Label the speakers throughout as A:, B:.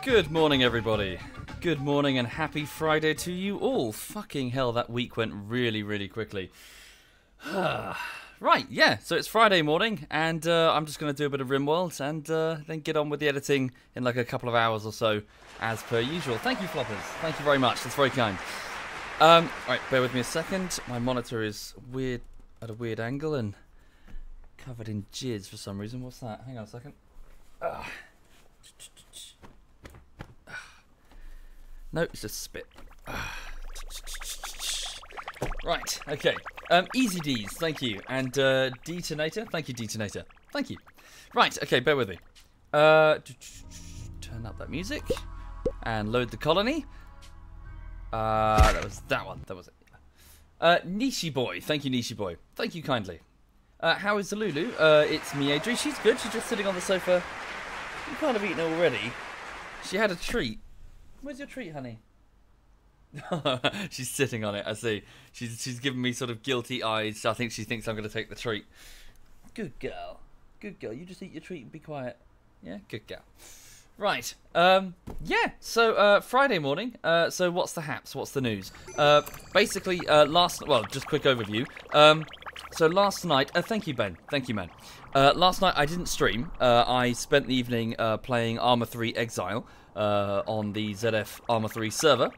A: Good morning, everybody. Good morning and happy Friday to you all. Fucking hell, that week went really, really quickly. Right, yeah, so it's Friday morning, and I'm just going to do a bit of RimWorld and then get on with the editing in like a couple of hours or so, as per usual. Thank you, Floppers. Thank you very much. That's very kind. Right, bear with me a second. My monitor is weird at a weird angle and covered in jizz for some reason. What's that? Hang on a second. No, it's just spit. Right, okay. Easy D's, thank you. And Detonator, thank you, Detonator. Thank you. Right, okay, bear with me. Turn up that music. And load the colony. That was that one. That was it. Nishi Boy, thank you, Nishi Boy. Thank you kindly. How is the Lulu? It's me, Adri. She's good. She's just sitting on the sofa. You can't have eaten already. She had a treat. Where's your treat, honey? She's sitting on it, I see. She's giving me sort of guilty eyes. I think she thinks I'm going to take the treat. Good girl. Good girl. You just eat your treat and be quiet. Yeah, good girl. Right. Yeah, so Friday morning. So what's the haps? What's the news? Basically, just quick overview. So last night, thank you, Ben. Thank you, man. Last night I didn't stream. I spent the evening playing Arma 3 Exile on the ZF Arma 3 server.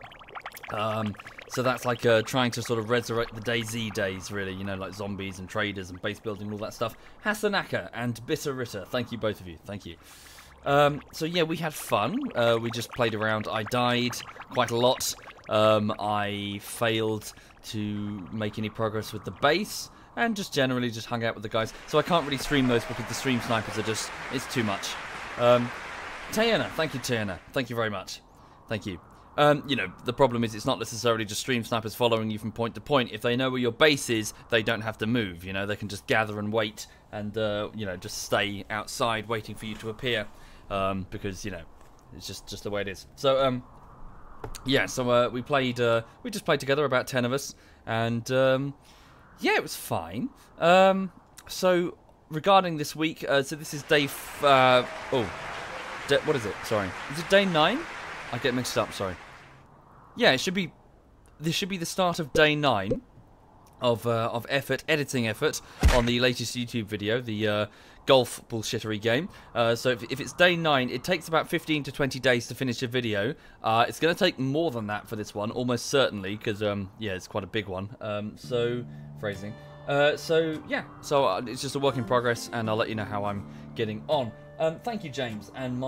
A: So that's like trying to sort of resurrect the DayZ days, really, you know, like zombies and traders and base building and all that stuff. Hasanaka and Bitter Ritter, thank you, both of you, thank you. So yeah, we had fun. We just played around. I died quite a lot. I failed to make any progress with the base, and just generally just hung out with the guys. So I can't really stream those because the stream snipers are it's too much. Tayana, thank you, Tayana. Thank you very much. Thank you. You know, the problem is it's not necessarily just stream snipers following you from point to point. If they know where your base is, they don't have to move. You know, they can just gather and wait and, you know, just stay outside waiting for you to appear. Because, you know, it's just the way it is. So, yeah, so we just played together, about 10 of us. And, yeah, it was fine. So, regarding this week, so this is day... what is it? Sorry. Is it day 9? I get mixed up, sorry. Yeah, this should be the start of day 9 of editing effort on the latest YouTube video, the golf bullshittery game. So if it's day 9, it takes about 15 to 20 days to finish a video. It's going to take more than that for this one, almost certainly, because yeah, it's quite a big one. So phrasing. So yeah, so it's just a work in progress, and I'll let you know how I'm getting on. Thank you, James and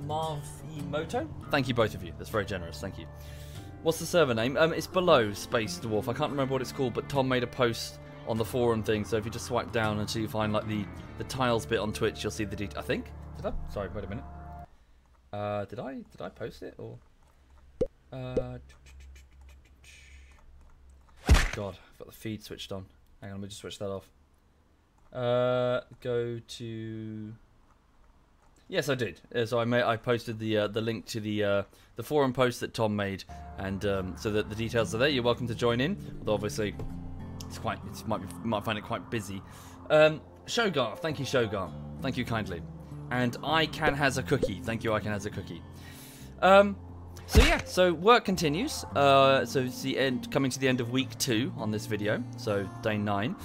A: Marvimoto. Thank you, both of you. That's very generous. Thank you. What's the server name? It's below Space Dwarf. I can't remember what it's called, but Tom made a post on the forum thing. So if you just swipe down until you find like the tiles bit on Twitch, you'll see the detail. I think. Did I? Sorry, wait a minute. Did I post it or? God, I've got the feed switched on. Hang on, let me just switch that off. Go to. Yes, I did. So I posted the link to the forum post that Tom made, and so that the details are there. You're welcome to join in. Although obviously, you might find it quite busy. Shogar, thank you, Shogar. Thank you kindly. And Ican has a cookie. Thank you, Ican has a cookie. So yeah, so work continues. So it's the end, coming to the end of week 2 on this video. So day 9.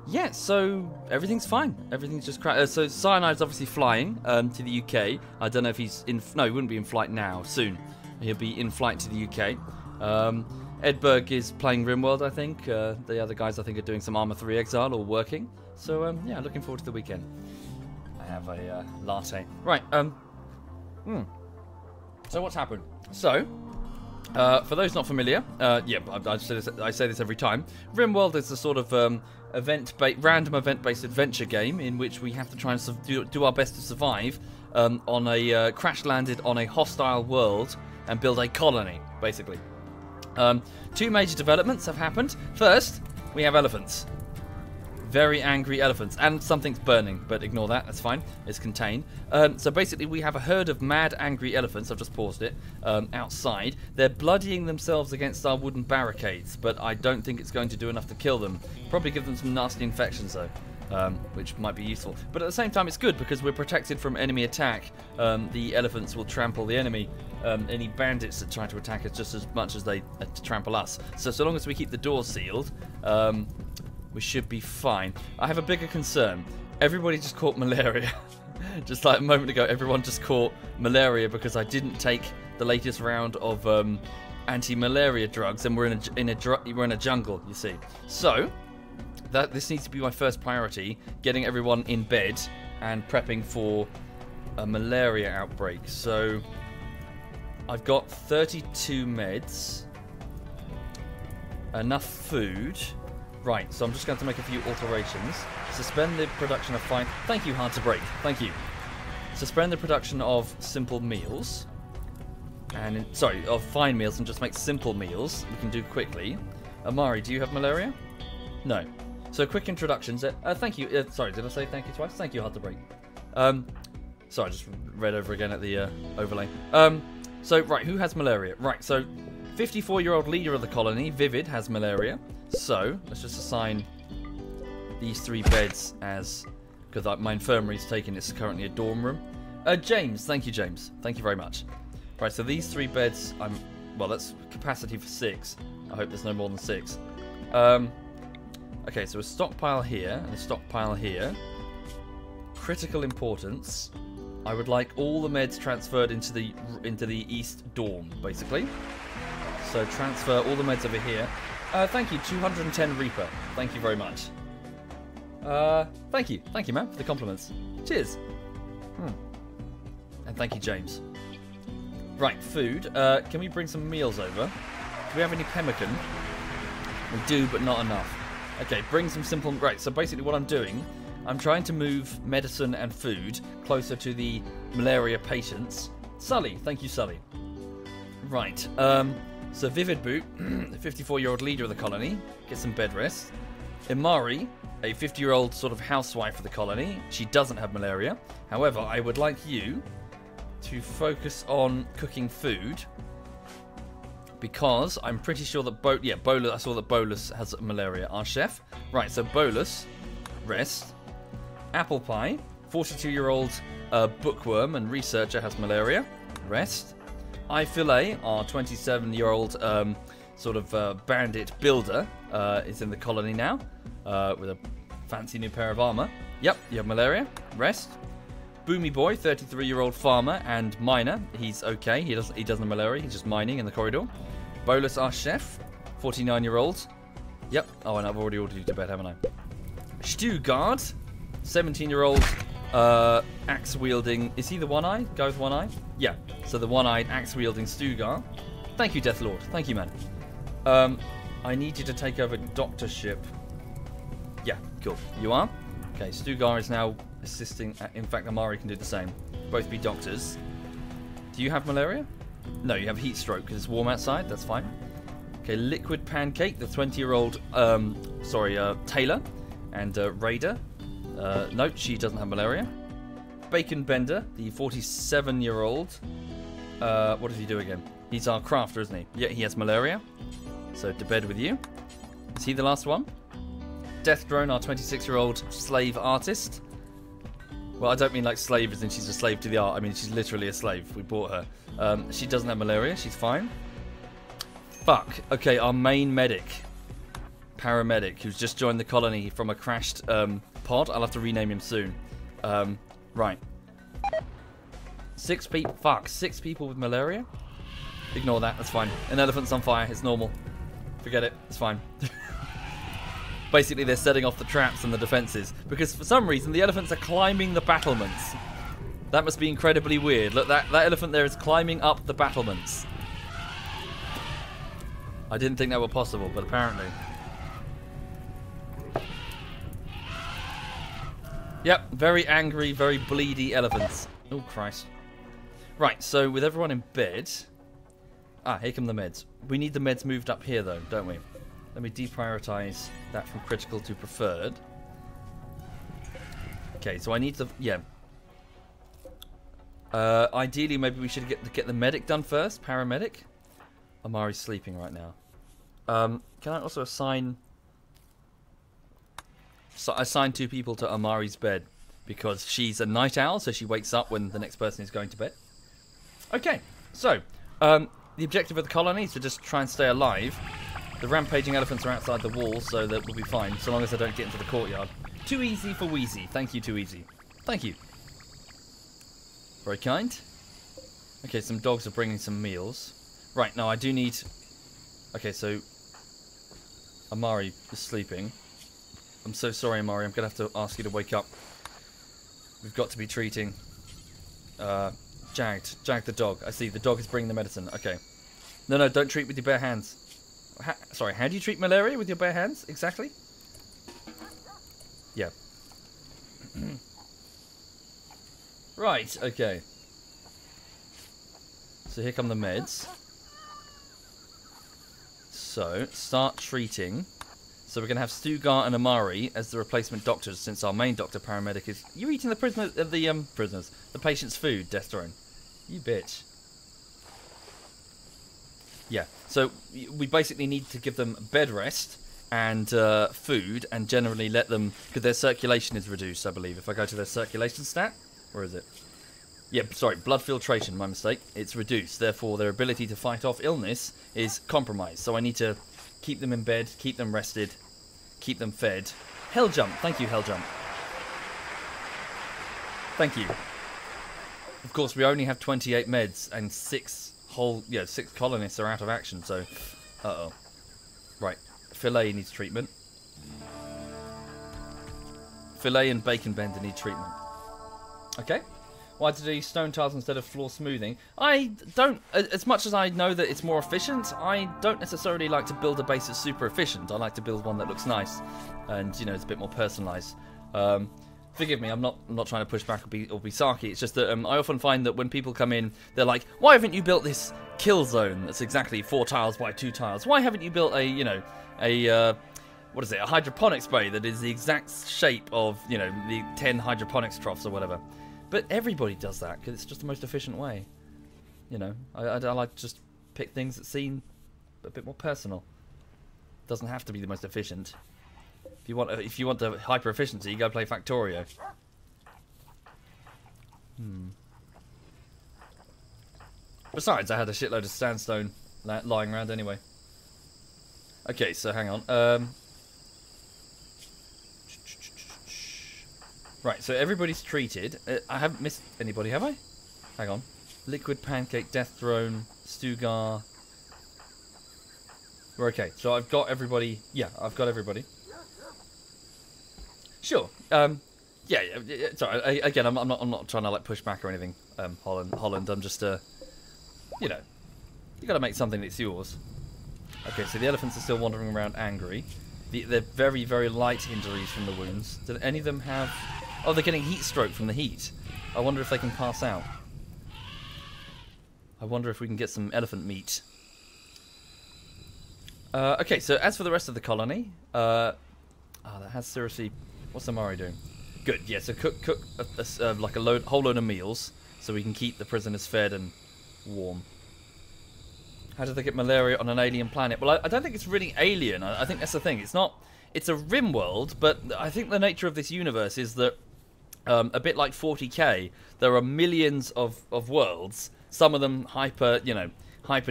A: Yeah, so everything's fine. Everything's just so Cyanide's obviously flying to the UK. I don't know if he's in... No, he wouldn't be in flight now. Soon. He'll be in flight to the UK. Edberg is playing RimWorld, I think. The other guys, I think, are doing some Arma 3 Exile or working. So, yeah, looking forward to the weekend. I have a latte. Right, So what's happened? So... for those not familiar, yeah, I say this every time. RimWorld is a sort of random event-based adventure game in which we have to try and do our best to survive on a crash-landed on a hostile world and build a colony, basically. 2 major developments have happened. First, we have elephants. Very angry elephants, and something's burning, but ignore that, that's fine, it's contained. So basically we have a herd of mad angry elephants, I've just paused it, outside. They're bloodying themselves against our wooden barricades, but I don't think it's going to do enough to kill them. Probably give them some nasty infections though, which might be useful. But at the same time it's good because we're protected from enemy attack. The elephants will trample the enemy, any bandits that try to attack us just as much as they trample us. So long as we keep the doors sealed, we should be fine. I have a bigger concern. Everybody just caught malaria. Just like a moment ago, everyone just caught malaria because I didn't take the latest round of anti-malaria drugs, and we're in a jungle, you see. So this needs to be my first priority: getting everyone in bed and prepping for a malaria outbreak. So I've got 32 meds, enough food. Right, so I'm just going to make a few alterations. Suspend the production of fine... Thank you, Hard to Break. Thank you. Suspend the production of simple meals. And... sorry, of fine meals, and just make simple meals. We can do quickly. Amari, do you have malaria? No. So, quick introductions. Thank you. Sorry, did I say thank you twice? Thank you, Hard to Break. Sorry, I just read over again at the overlay. So, right, who has malaria? Right, so... 54-year-old leader of the colony, Vivid, has malaria. So, let's just assign these 3 beds as... because my infirmary's taken, it's currently a dorm room. James, thank you, James. Thank you very much. Right, so these 3 beds, well, that's capacity for 6. I hope there's no more than 6. Okay, so a stockpile here, and a stockpile here. Critical importance. I would like all the meds transferred into the east dorm, basically. So transfer all the meds over here. Thank you, 210 Reaper. Thank you very much. Thank you, man, for the compliments. Cheers. And thank you, James. Right, food. Can we bring some meals over? Do we have any pemmican? We do, but not enough. Okay, bring some simple... Right, so basically what I'm doing, I'm trying to move medicine and food closer to the malaria patients. Sully, thank you, Sully. Right. So Vivid Boot, the 54-year-old leader of the colony, gets some bed rest. Imari, a 50-year-old sort of housewife of the colony, she doesn't have malaria. However, I would like you to focus on cooking food, because I'm pretty sure that Bolus, I saw that Bolus has malaria, our chef. Right, so Bolus, rest. Apple Pie, 42-year-old bookworm and researcher, has malaria, rest. Filet, our 27-year-old sort of bandit builder, is in the colony now with a fancy new pair of armor. Yep, you have malaria, rest. Boomy Boy, 33-year-old farmer and miner, he's okay. He doesn't have malaria. He's just mining in the corridor. Bolus, our chef, 49-year-old. Yep. Oh, and I've already ordered you to bed, haven't I? Stugard, 17-year-old axe-wielding. Is he the one-eyed? Guy with one eye? Yeah. So the one-eyed axe-wielding Stugard. Thank you, Death Lord. Thank you, man. I need you to take over doctorship. Yeah, cool. You are? Okay, Stugar is now assisting. In fact, Amari can do the same. Both be doctors. Do you have malaria? No, you have heat stroke because it's warm outside. That's fine. Okay, Liquid Pancake, the 20-year-old, Taylor, and Raider. No, she doesn't have malaria. Bacon Bender, the 47-year-old. What does he do again? He's our crafter, isn't he? Yeah, he has malaria. So to bed with you. Is he the last one? Death Drone, our 26-year-old slave artist. Well, I don't mean like slave as in she's a slave to the art. I mean, she's literally a slave. We bought her. She doesn't have malaria. She's fine. Fuck. Okay, our main medic. Paramedic, who's just joined the colony from a crashed pod. I'll have to rename him soon. Right. 6 people. Fuck. 6 people with malaria? Ignore that. That's fine. An elephant's on fire. It's normal. Forget it. It's fine. Basically, they're setting off the traps and the defenses. Because for some reason, the elephants are climbing the battlements. That must be incredibly weird. Look, that elephant there is climbing up the battlements. I didn't think that were possible, but apparently. Yep, very angry, very bleedy elephants. Oh, Christ. Right, so with everyone in bed... Ah, here come the meds. We need the meds moved up here, though, don't we? Let me deprioritize that from critical to preferred. Okay, so I need to... Yeah. Ideally, maybe we should get the medic done first. Paramedic. Amari's sleeping right now. Can I also assign... So assign 2 people to Amari's bed? Because she's a night owl, so she wakes up when the next person is going to bed. Okay, so... the objective of the colony is to just try and stay alive. The rampaging elephants are outside the wall, so that will be fine, so long as they don't get into the courtyard. Too easy for Wheezy. Thank you, Too Easy. Thank you. Very kind. Okay, some dogs are bringing some meals. Right, now I do need... Okay, so... Amari is sleeping. I'm so sorry, Amari. I'm going to have to ask you to wake up. We've got to be treating... Jag the dog. I see, the dog is bringing the medicine. Okay. No, don't treat with your bare hands. Sorry, how do you treat malaria with your bare hands? Exactly? Yeah. Right, okay. So here come the meds. So, start treating. So we're going to have Stugar and Amari as the replacement doctors, since our main doctor paramedic is... You're eating the prisoners, the patient's food, Death Drone. You bitch. Yeah, so we basically need to give them bed rest and food, and generally let them... Because their circulation is reduced, I believe. If I go to their circulation stat... Where is it? Yeah, sorry, blood filtration, my mistake. It's reduced, therefore their ability to fight off illness is compromised. So I need to keep them in bed, keep them rested, keep them fed. Hell jump, thank you, Hell jump. Thank you. Of course, we only have 28 meds, and 6 colonists are out of action, so... Uh-oh. Right. Filet needs treatment. Filet and Bacon Bender need treatment. Okay. Why did I use stone tiles instead of floor smoothing? I don't... As much as I know that it's more efficient, I don't necessarily like to build a base that's super efficient. I like to build one that looks nice and, you know, it's a bit more personalised. forgive me, I'm not trying to push back or be sarky. It's just that I often find that when people come in, they're like, why haven't you built this kill zone that's exactly 4 tiles by 2 tiles? Why haven't you built a what is it, a hydroponics bay that is the exact shape of, the 10 hydroponics troughs or whatever? But everybody does that because it's just the most efficient way. I like to just pick things that seem a bit more personal. Doesn't have to be the most efficient. If you want the hyper efficiency, you go play Factorio. Besides, I had a shitload of sandstone lying around anyway. Okay, so hang on. Right, so everybody's treated. I haven't missed anybody, have I? Hang on. Liquid Pancake, Death Throne, Stugar. We're okay. So I've got everybody. Yeah, I've got everybody. Sure. Yeah. Sorry. Again, I'm not trying to like push back or anything. Holland. I'm just you got to make something that's yours. Okay. So the elephants are still wandering around angry. They're very, very light injuries from the wounds. Do any of them have? Oh, they're getting heat stroke from the heat. I wonder if they can pass out. I wonder if we can get some elephant meat. Okay, so as for the rest of the colony, that has seriously... What's Amari doing? Good, yeah, so cook like a whole load of meals so we can keep the prisoners fed and warm. How did they get malaria on an alien planet? Well, I don't think it's really alien. I think that's the thing. It's not... It's a RimWorld, but I think the nature of this universe is that, a bit like 40k, there are millions of worlds, some of them hyper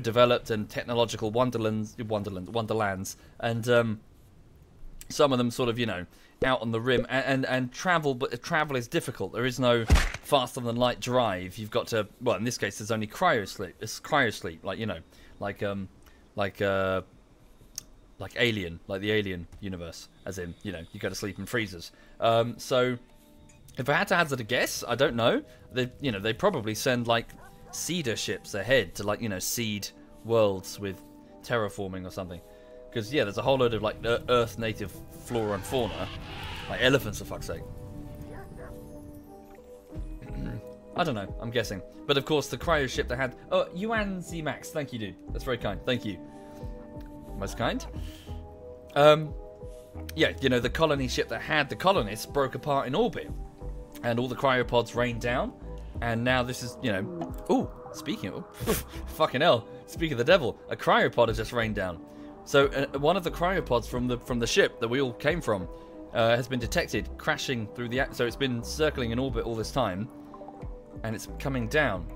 A: developed and technological wonderlands, and some of them sort of, out on the rim, and travel, but travel is difficult. There is no faster than light drive. You've got to, well, in this case, there's only cryosleep. It's cryosleep, like Alien, like the Alien universe, as in, you go to sleep in freezers. So, if I had to hazard a guess, I don't know. They probably send like seeder ships ahead to like seed worlds with terraforming or something. Because yeah, there's a whole load of like Earth native flora and fauna, like elephants for fuck's sake. I don't know. I'm guessing, but of course the cryo ship that had. Oh, Yuan Z Max, thank you, dude. That's very kind. Thank you. Most kind. Yeah, the colony ship that had the colonists broke apart in orbit, and all the cryopods rained down, and now this is, ooh, speaking of, fucking hell, speak of the devil, a cryopod has just rained down. So one of the cryopods from the ship that we all came from has been detected crashing through the, so it's been circling in orbit all this time, and it's coming down.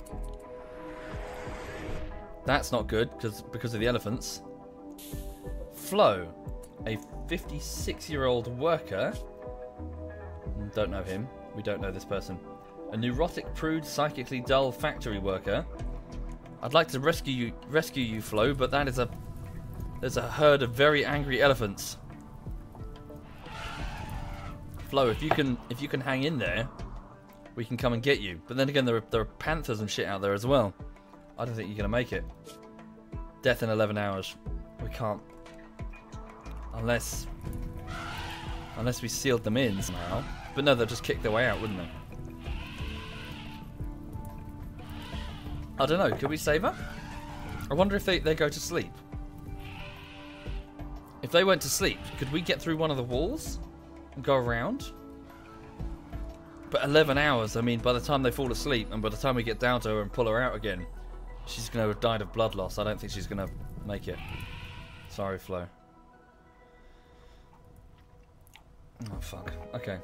A: That's not good because of the elephants. Flo, a 56-year-old worker. Don't know him. We don't know this person. A neurotic, prude, psychically dull factory worker. I'd like to rescue you, Flo, but there's a herd of very angry elephants. Flo, if you can hang in there, we can come and get you. But then again, there are panthers and shit out there as well. I don't think you're gonna make it. Death in 11 hours. We can't. Unless we sealed them in somehow. But no, they'll just kick their way out, wouldn't they? I don't know. Could we save her? I wonder if they go to sleep. If they went to sleep, could we get through one of the walls and go around? But 11 hours, I mean, by the time they fall asleep and by the time we get down to her and pull her out again, she's going to have died of blood loss. I don't think she's going to make it. Sorry, Flo. Oh, fuck. Okay.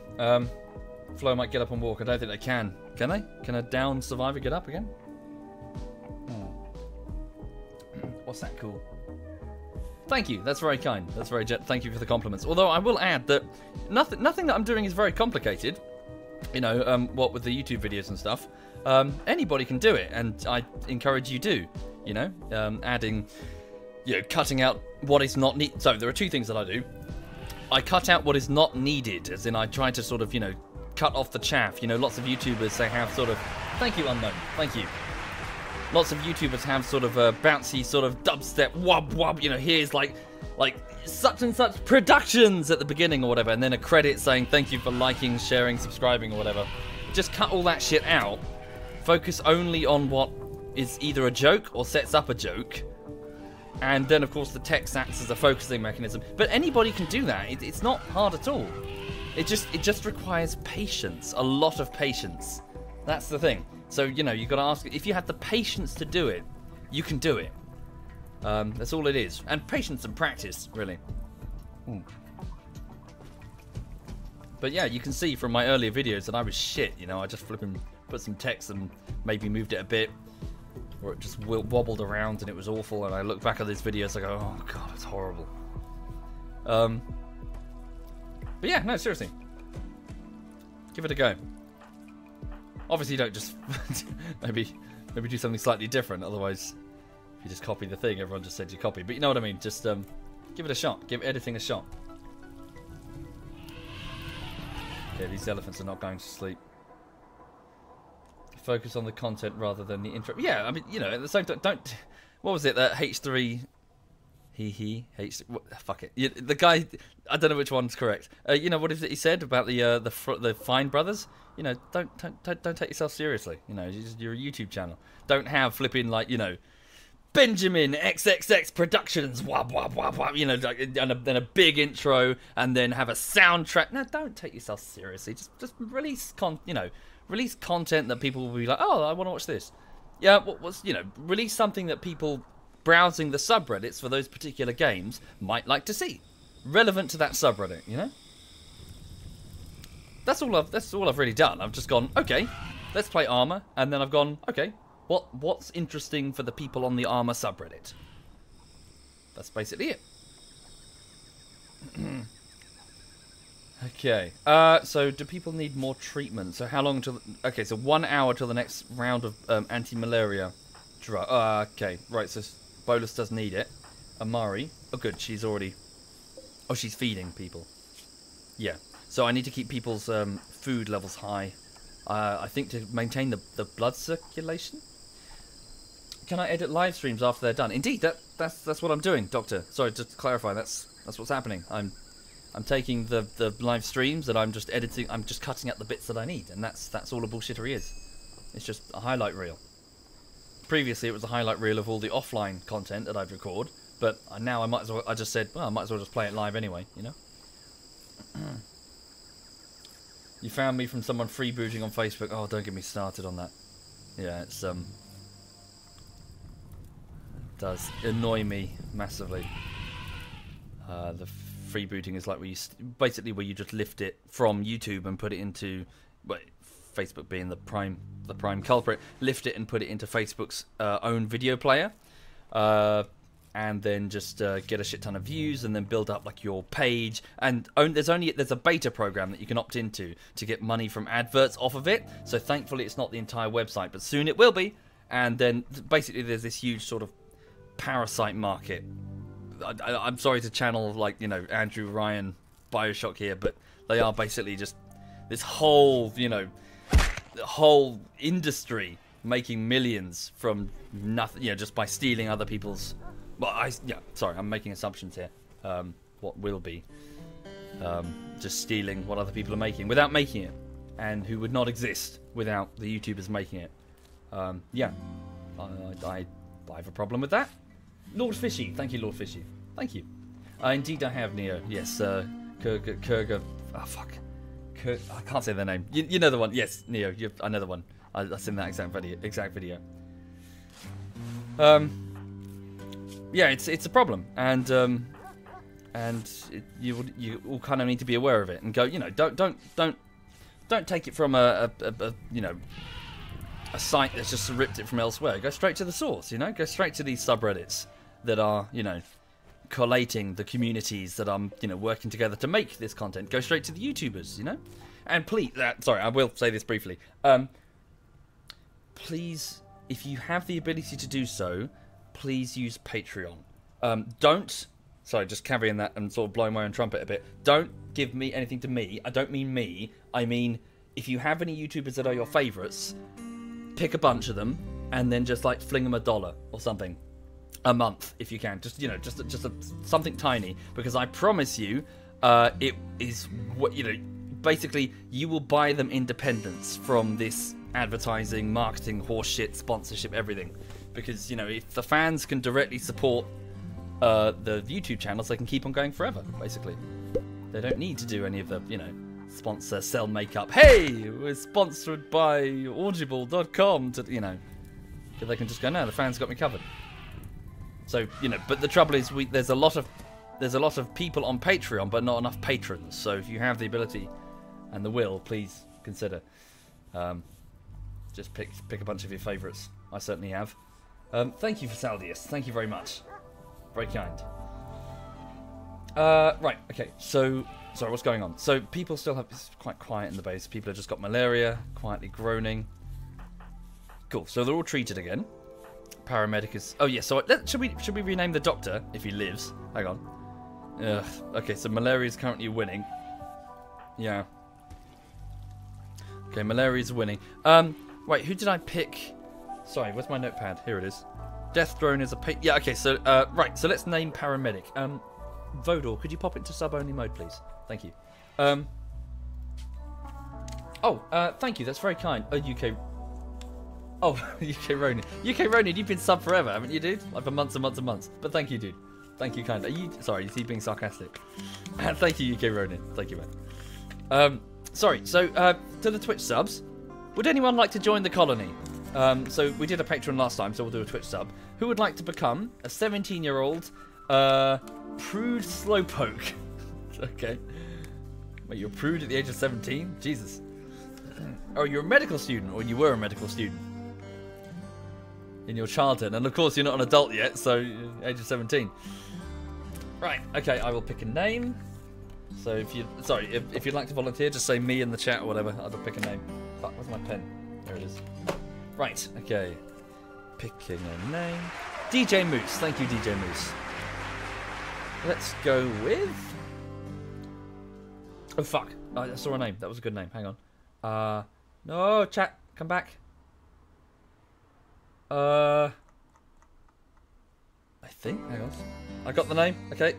A: Flo might get up and walk. I don't think they can. Can they? Can a down survivor get up again? What's that cool? Thank you. That's very kind. That's very thank you for the compliments. Although I will add that nothing that I'm doing is very complicated. What with the YouTube videos and stuff. Anybody can do it, and I encourage you to. Adding, cutting out what is not needed. So there are two things that I do. I cut out what is not needed, as in I try to sort of, cut off the chaff. Lots of YouTubers, they have sort of... Thank you, Unknown. Thank you. Lots of YouTubers have sort of a bouncy sort of dubstep, wub, here's like such and such productions at the beginning or whatever, and then a credit saying thank you for liking, sharing, subscribing or whatever. Just cut all that shit out. Focus only on what is either a joke or sets up a joke. And then, of course, the text acts as a focusing mechanism. But anybody can do that. It's not hard at all. It just requires patience. A lot of patience. That's the thing. So, you know, you've got to ask... If you have the patience to do it, you can do it. That's all it is. And patience and practice, really. But yeah, you can see from my earlier videos that I was shit, you know. I just flipping put some text and maybe moved it a bit. Or it just wobbled around and it was awful. And I look back at these videos, I go, oh god, it's horrible. But yeah, no, seriously. Give it a go. Obviously, don't just... maybe do something slightly different. Otherwise, if you just copy the thing, everyone just said you copy. But you know what I mean. Just give it a shot. Give editing a shot. Okay, these elephants are not going to sleep. Focus on the content rather than the intro. Yeah, I mean, you know, at the same time, don't... What was it? That H3... Fuck it. The guy... I don't know which one's correct. You know, what is it he said about the Fine Brothers? You know, don't take yourself seriously. You know, you're a YouTube channel. Don't have flipping, like, you know... Benjamin XXX Productions, wab wab wab wab, you know, and then a big intro, and then have a soundtrack. No, don't take yourself seriously. Just release release content that people will be like, oh, I want to watch this. Yeah, you know, release something that people browsing the subreddits for those particular games might like to see, relevant to that subreddit. You know, that's all I've really done. I've just gone, okay, let's play Armour, and then I've gone, okay. What's interesting for the people on the Armour subreddit? That's basically it. Okay. So do people need more treatment? So how long till... Okay, so 1 hour till the next round of anti-malaria drug. Okay, right, so Bolus does need it. Amari. Oh, good, she's already... Oh, she's feeding people. Yeah. So I need to keep people's food levels high. I think to maintain the blood circulation. Can I edit live streams after they're done? Indeed, that's what I'm doing, Doctor. Sorry, just to clarify, that's what's happening. I'm taking the live streams and I'm just editing. I'm just cutting out the bits that I need, and that's all a bullshittery is. It's just a highlight reel. Previously, it was a highlight reel of all the offline content that I'd record, but now I might as well. I just said, well, I might as well just play it live anyway. You know. You found me from someone freebooting on Facebook. Oh, don't get me started on that. Yeah, it's does annoy me massively. The freebooting is like basically where you just lift it from YouTube and put it into, well, Facebook being the prime culprit, lift it and put it into Facebook's own video player, and then just get a shit ton of views and then build up like your page. And there's a beta program that you can opt into to get money from adverts off of it. So thankfully it's not the entire website, but soon it will be. And then basically there's this huge sort of parasite market. I'm sorry to channel, like, you know, Andrew Ryan Bioshock here, but they are basically just this whole, you know, the whole industry making millions from nothing, you know, just by stealing other people's. Well, sorry, I'm making assumptions here. What will be just stealing what other people are making without making it, and who would not exist without the YouTubers making it. Yeah, I have a problem with that. Lord Fishy, thank you, Lord Fishy. Thank you. Indeed, I have, Neo. Yes, Kurga. Oh, fuck. I can't say their name. You know the one. Yes, Neo. I know the one. That's in that exact video. Yeah, it's a problem, and you all kind of need to be aware of it and go. You know, don't take it from a you know, a site that's just ripped it from elsewhere. Go straight to the source. You know, go straight to these subreddits that are, you know, collating the communities that are, you know, working together to make this content. Go straight to the YouTubers, you know. And please, sorry, I will say this briefly. Please, if you have the ability to do so, please use Patreon. Sorry, just carrying that and sort of blowing my own trumpet a bit. Don't give me anything to me. I don't mean me. I mean, if you have any YouTubers that are your favourites, pick a bunch of them and then just like fling them $1 or something. a month if you can. Just something tiny, because I promise you, it is what basically, you will buy them independence from this advertising, marketing, horseshit, sponsorship, everything. Because if the fans can directly support the YouTube channels, they can keep on going forever. Basically, they don't need to do any of the sponsor, sell makeup. Hey, we're sponsored by Audible.com. They can just go, no, the fans got me covered. So but the trouble is, there's a lot of people on Patreon, but not enough patrons. So if you have the ability and the will, please consider. Just pick a bunch of your favourites. I certainly have. Thank you for Saldius. Thank you very much. Very kind. Right. Okay. So, sorry, what's going on? So people still have. It's quite quiet in the base. People have just got malaria, quietly groaning. Cool. So they're all treated again. Paramedic is. Oh yeah. So should we rename the doctor if he lives? Hang on. Okay. So malaria is currently winning. Yeah. Okay. Malaria is winning. Wait. Who did I pick? Sorry. Where's my notepad? Here it is. Death drone is a. Yeah. Okay. So right. So let's name paramedic. Vodor, could you pop into sub-only mode, please? Thank you. Thank you. That's very kind. UK. Oh, UK Ronin. UK Ronin, you've been sub forever, haven't you, dude? Like for months and months and months. But thank you, dude. Thank you, kind. Are you? Sorry, is he being sarcastic? Thank you, UK Ronin. Thank you, man. Sorry. So, to the Twitch subs, would anyone like to join the colony? So we did a Patreon last time, so we'll do a Twitch sub. Who would like to become a 17-year-old? Prude slowpoke. Okay. Wait, you're prude at the age of 17? Jesus. Oh, you're a medical student, or you were a medical student in your childhood, and of course you're not an adult yet, so age of 17. Right. Okay, I will pick a name. So if you'd like to volunteer, just say me in the chat or whatever. I'll pick a name. Fuck, where's my pen? There it is. Right. Okay. Picking a name. DJ Moose. Thank you, DJ Moose. Let's go with... Oh, fuck. Oh, I saw a name. That was a good name. Hang on. No, chat. Come back. I think. Hang on. I got the name. Okay.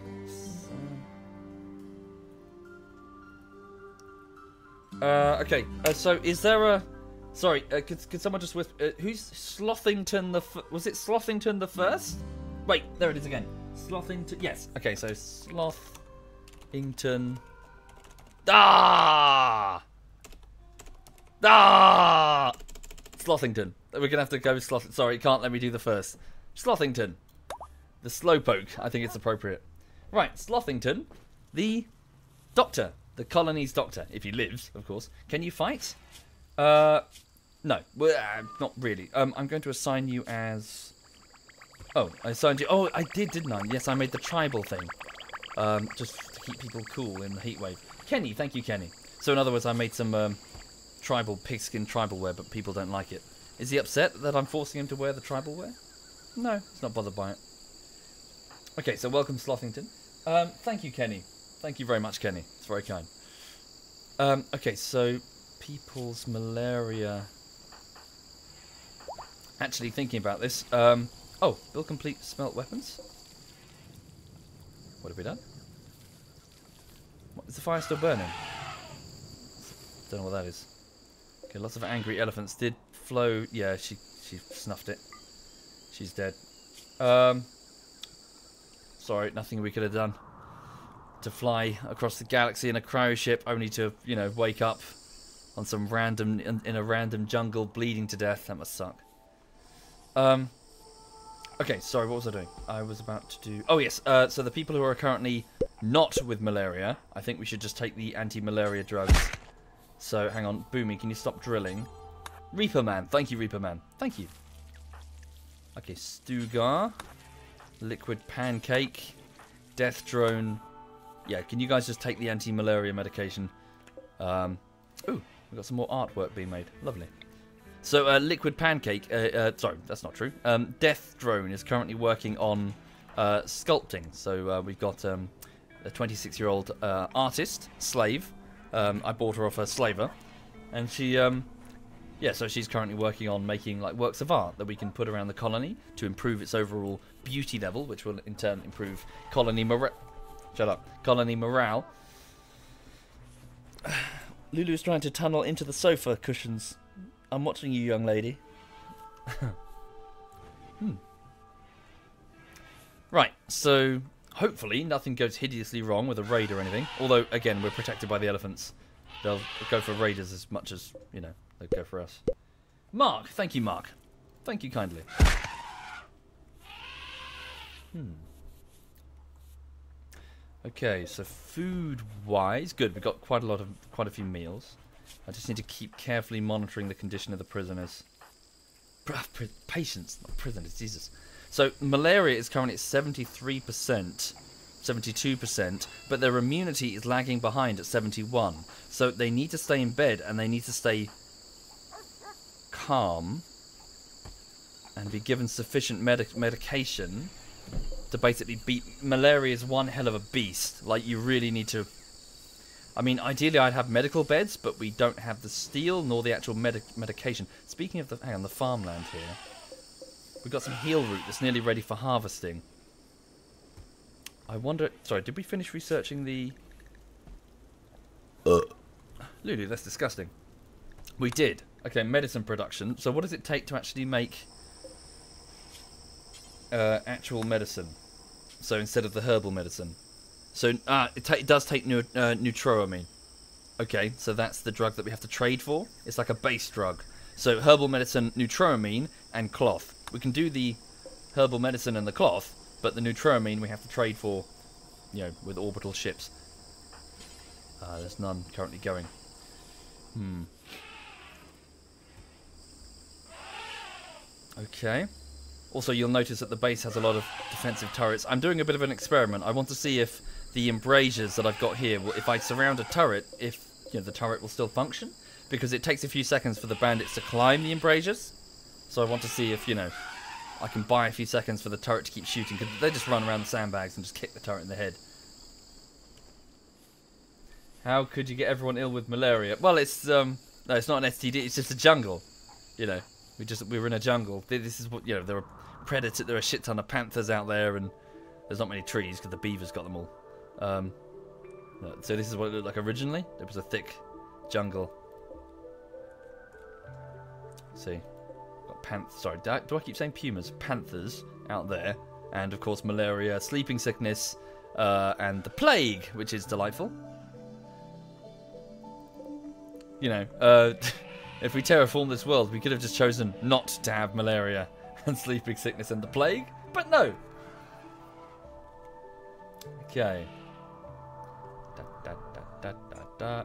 A: Okay. So, is there a... Sorry, could someone just whisper... who's Slothington the... Was it Slothington the First? Wait, there it is again. Slothington... Yes. Okay, so Slothington... Ah! Slothington. We're going to have to go with Slothington. Sorry, it can't let me do the first. Slothington. The slowpoke. I think it's appropriate. Right, Slothington. The doctor. The colony's doctor. If he lives, of course. Can you fight? No. Well, not really. I'm going to assign you as... Oh, I assigned you... Oh, I did, didn't I? Yes, I made the tribal thing. Just to keep people cool in the heat wave. Kenny, thank you, Kenny. So in other words, I made some tribal pigskin tribal wear, but people don't like it. Is he upset that I'm forcing him to wear the tribal wear? No, he's not bothered by it. Okay, so welcome, Slothington. Thank you, Kenny. Thank you very much, Kenny. It's very kind. Okay, so people's malaria. Actually, thinking about this. Oh, build complete smelt weapons. What have we done? What, is the fire still burning? Don't know what that is. Okay, lots of angry elephants did flow. Yeah, she snuffed it. She's dead. Sorry, nothing we could have done to fly across the galaxy in a cryo ship, only to, you know, wake up on some random in a random jungle, bleeding to death. That must suck. Okay, sorry, what was I doing? I was about to do... Oh, yes, so the people who are currently not with malaria, I think we should just take the anti-malaria drugs. So, hang on. Boomy, can you stop drilling? Reaper Man. Thank you, Reaper Man. Thank you. Okay, Stugar. Liquid Pancake. Death Drone. Yeah, can you guys just take the anti-malaria medication? Ooh, we've got some more artwork being made. Lovely. So, Liquid Pancake, sorry, that's not true. Death Drone is currently working on sculpting. So, we've got a 26-year-old artist, slave. I bought her off a slaver. And she Yeah, so she's currently working on making like works of art that we can put around the colony to improve its overall beauty level, which will in turn improve colony morale. Shut up. Colony morale. Lulu's trying to tunnel into the sofa cushions. I'm watching you, young lady. Right, so hopefully nothing goes hideously wrong with a raid or anything. Although, again, we're protected by the elephants. They'll go for raiders as much as, you know, they'll go for us. Mark! Thank you, Mark. Thank you kindly. Okay, so food-wise, good. We've got quite a few meals. I just need to keep carefully monitoring the condition of the prisoners. Patients, not prisoners, Jesus. So malaria is currently at 73%, 72%, but their immunity is lagging behind at 71%. So they need to stay in bed and they need to stay calm and be given sufficient medication to basically beat malaria. Is one hell of a beast. Like, you really need to. I mean, ideally I'd have medical beds, but we don't have the steel nor the actual medication. Speaking of the, hang on, the farmland here, we've got some heel root that's nearly ready for harvesting. I wonder. Sorry, did we finish researching the? Lulu, that's disgusting. We did. Okay, medicine production. So what does it take to actually make actual medicine? So instead of the herbal medicine. So it does take neutroamine. Okay, so that's the drug that we have to trade for. It's like a base drug. So herbal medicine, neutroamine, and cloth. We can do the herbal medicine and the cloth, but the neutroamine we have to trade for, you know, with orbital ships. There's none currently going. Okay. Also, you'll notice that the base has a lot of defensive turrets. I'm doing a bit of an experiment. I want to see if the embrasures that I've got here, if I surround a turret, if, you know, the turret will still function. Because it takes a few seconds for the bandits to climb the embrasures. So I want to see if, you know, I can buy a few seconds for the turret to keep shooting. Because they just run around the sandbags and just kick the turret in the head. How could you get everyone ill with malaria? Well, it's no, it's not an STD. It's just a jungle. You know, we were in a jungle. This is what, you know, there are predators. There are a shit ton of panthers out there, and there's not many trees because the beavers got them all. So this is what it looked like originally. It was a thick jungle. Let's see, got sorry, do I keep saying pumas? Panthers out there, and of course malaria, sleeping sickness, and the plague, which is delightful. You know, if we terraform this world, we could have just chosen not to have malaria and sleeping sickness and the plague, but no. Okay.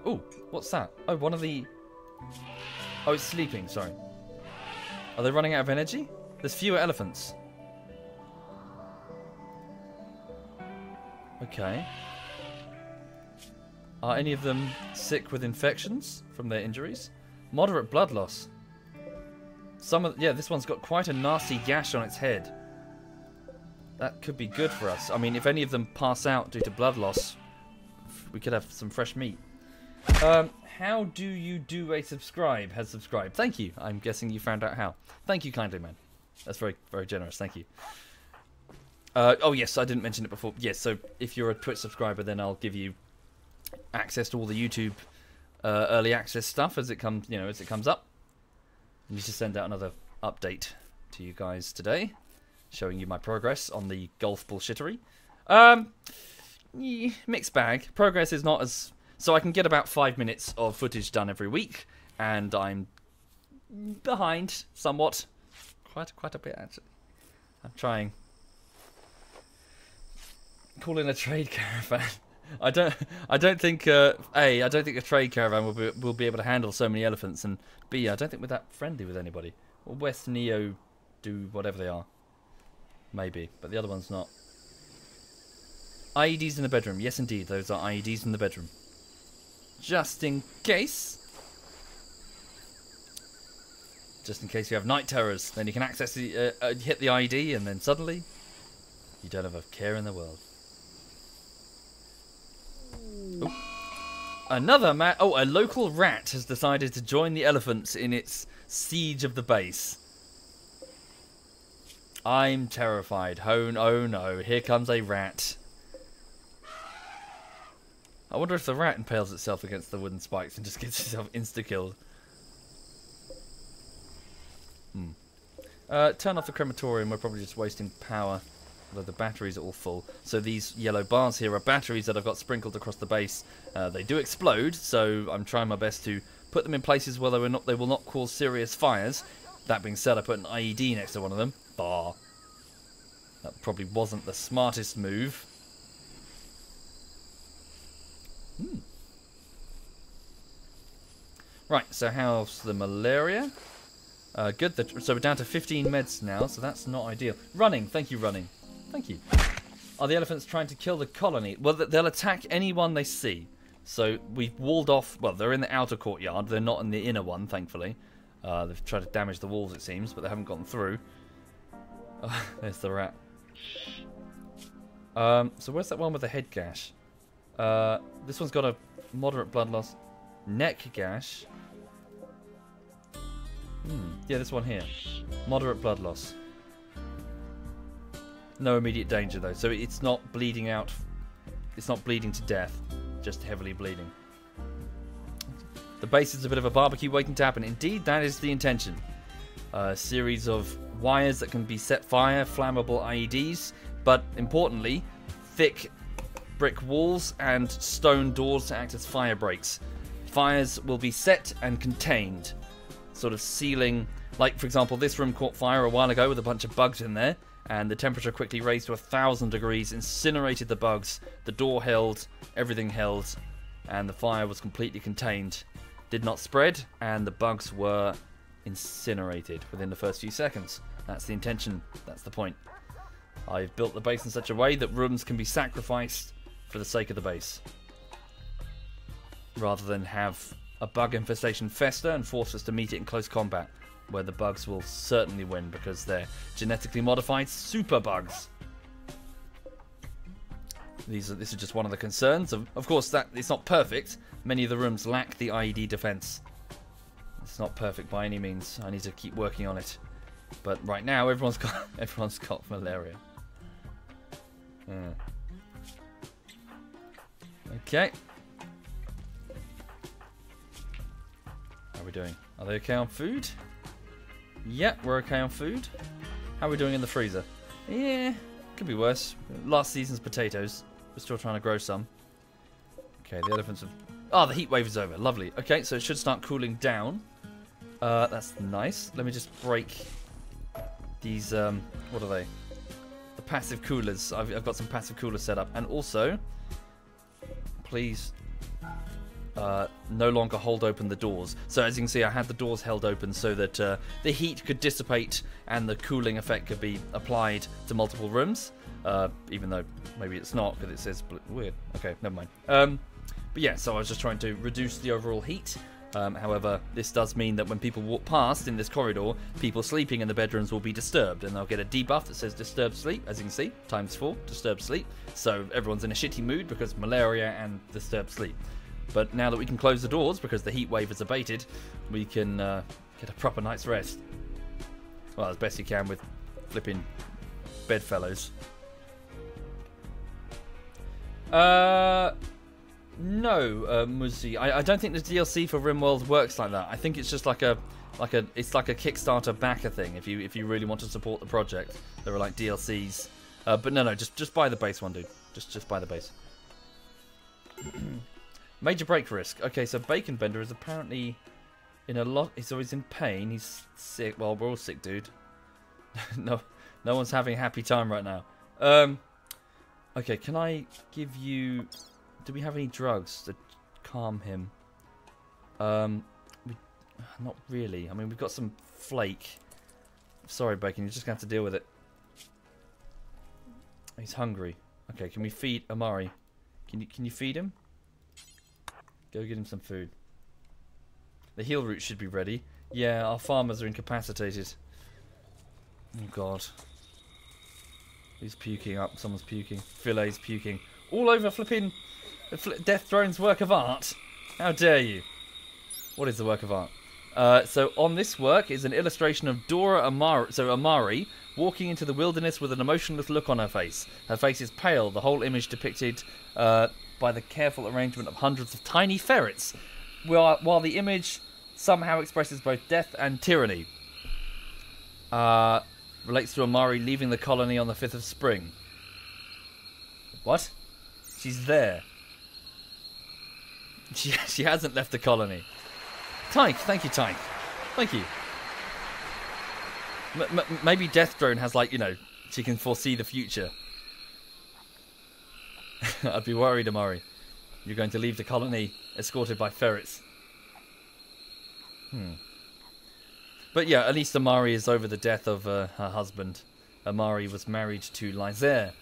A: Oh, what's that? Oh, one of the. Oh, it's sleeping. Sorry. Are they running out of energy? There's fewer elephants. Okay. Are any of them sick with infections from their injuries? Moderate blood loss. Yeah, this one's got quite a nasty gash on its head. That could be good for us. I mean, if any of them pass out due to blood loss, we could have some fresh meat. How do you do a subscribe? Has subscribed. Thank you. I'm guessing you found out how. Thank you kindly, man. That's very, very generous. Thank you. Oh, yes, I didn't mention it before. Yes, so if you're a Twitch subscriber, then I'll give you access to all the YouTube early access stuff as it comes, you know, as it comes up. I need to send out another update to you guys today, showing you my progress on the golf bullshittery. Mixed bag. Progress is not as... So I can get about 5 minutes of footage done every week, and I'm behind somewhat. Quite a bit, actually. I'm trying. Call in a trade caravan. I don't think I don't think a trade caravan will be able to handle so many elephants, and B, I don't think we're that friendly with anybody. Or West Neo do whatever they are. Maybe, but the other one's not. IEDs in the bedroom. Yes, indeed, those are IEDs in the bedroom. Just in case. Just in case you have night terrors, then you can access the hit the IED, and then suddenly you don't have a care in the world. Ooh. Another man. Oh, a local rat has decided to join the elephants in its siege of the base. I'm terrified. Oh no, here comes a rat. I wonder if the rat impales itself against the wooden spikes and just gets itself insta-killed. Turn off the crematorium, we're probably just wasting power. Although the batteries are all full. So these yellow bars here are batteries that I've got sprinkled across the base. They do explode, so I'm trying my best to put them in places where they will not cause serious fires. That being said, I put an IED next to one of them. Bah. That probably wasn't the smartest move. Right, so how's the malaria? Good, so we're down to 15 meds now, so that's not ideal. Running, thank you, running. Thank you. Are the elephants trying to kill the colony? Well, they'll attack anyone they see. So we've walled off, well, they're in the outer courtyard, they're not in the inner one, thankfully. They've tried to damage the walls, it seems, but they haven't gotten through. There's the rat. So where's that one with the head gash? This one's got a moderate blood loss. Neck gash. Yeah, this one here. Moderate blood loss. No immediate danger, though. So it's not bleeding out. It's not bleeding to death. Just heavily bleeding. The base is a bit of a barbecue waiting to happen. Indeed, that is the intention. A series of wires that can be set fire, flammable IEDs, but importantly, thick brick walls and stone doors to act as fire breaks. Fires will be set and contained, sort of sealing. Like, for example, this room caught fire a while ago with a bunch of bugs in there, and the temperature quickly raised to 1,000 degrees, incinerated the bugs, the door held, everything held, and the fire was completely contained. Did not spread, and the bugs were incinerated within the first few seconds. That's the intention, that's the point. I've built the base in such a way that rooms can be sacrificed for the sake of the base, rather than have a bug infestation fester and force us to meet it in close combat, where the bugs will certainly win because they're genetically modified super bugs. This is just one of the concerns. Of course, that it's not perfect. Many of the rooms lack the IED defense. It's not perfect by any means. I need to keep working on it. But right now, everyone's got malaria. Yeah. Okay. How are we doing? Are they okay on food? Yeah, we're okay on food. How are we doing in the freezer? Yeah, could be worse. Last season's potatoes. We're still trying to grow some. Okay, the elephants have... Oh, the heat wave is over. Lovely. Okay, so it should start cooling down. That's nice. Let me just break these... what are they? The passive coolers. I've got some passive coolers set up. And also, please... no longer hold open the doors. So as you can see, I had the doors held open so that the heat could dissipate and the cooling effect could be applied to multiple rooms. Even though maybe it's not, because it says weird. Okay, never mind. But yeah, so I was just trying to reduce the overall heat. However, this does mean that when people walk past in this corridor, people sleeping in the bedrooms will be disturbed, and they'll get a debuff that says disturbed sleep, as you can see, ×4, disturbed sleep. So everyone's in a shitty mood because malaria and disturbed sleep. But now that we can close the doors because the heat wave is abated, we can get a proper night's rest. Well, as best you can with flipping bedfellows. No, Muzzy. I don't think the DLC for RimWorld works like that. I think it's just like a Kickstarter backer thing. If you really want to support the project, there are like DLCs. But no, just buy the base one, dude. Just buy the base. Major break risk. Okay, so Bacon Bender is apparently in a lot. He's always in pain. He's sick. Well, we're all sick, dude. No one's having a happy time right now. Okay, can I give you? Do we have any drugs to calm him? Not really. I mean, we've got some flake. Sorry, Bacon. You're just gonna have to deal with it. He's hungry. Okay, can we feed Amari? Can you feed him? Go get him some food. The heal route should be ready. Yeah, our farmers are incapacitated. Oh god. Who's puking up? Someone's puking. Filet's puking. All over flipping Death Throne's work of art. How dare you? What is the work of art? So on this work is an illustration of Dora Amari, walking into the wilderness with an emotionless look on her face. Her face is pale, the whole image depicted by the careful arrangement of hundreds of tiny ferrets, while the image somehow expresses both death and tyranny. Relates to Amari leaving the colony on the 5th of spring. What? She's there. She hasn't left the colony. Tyke, thank you, Tyke. Thank you. Maybe Death Drone has, like, you know, she can foresee the future. I'd be worried, Amari. You're going to leave the colony escorted by ferrets. But yeah, at least Amari is over the death of her husband. Amari was married to Lysair,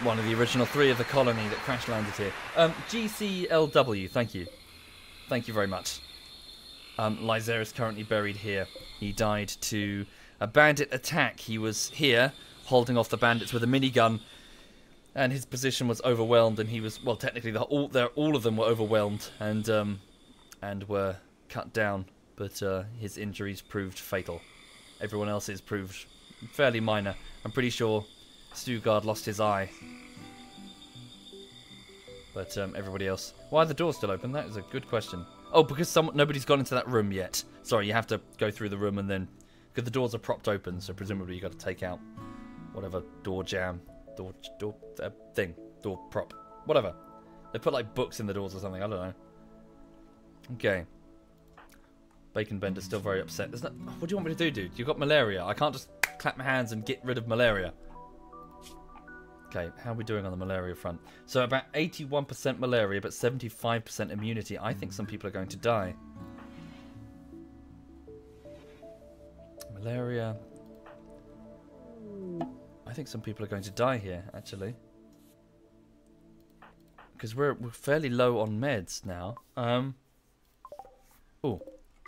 A: one of the original 3 of the colony that crash landed here. GCLW, thank you. Thank you very much. Lysair is currently buried here. He died to a bandit attack. He was here, holding off the bandits with a minigun, and his position was overwhelmed, and he was, well, technically all of them were overwhelmed and were cut down, but his injuries proved fatal. Everyone else's proved fairly minor. I'm pretty sure Stugard lost his eye. But everybody else... Why are the doors still open? That is a good question. Oh, because nobody's gone into that room yet. Sorry, you have to go through the room and then... Because the doors are propped open, so presumably you've got to take out whatever door jam, door thing, door prop, whatever. They put like books in the doors or something, I don't know. Okay. Bacon Bender's still very upset. What do you want me to do, dude? You've got malaria. I can't just clap my hands and get rid of malaria. Okay, how are we doing on the malaria front? So about 81% malaria, but 75% immunity. I think some people are going to die. Malaria. I think some people are going to die here, actually. Because we're fairly low on meds now. Oh,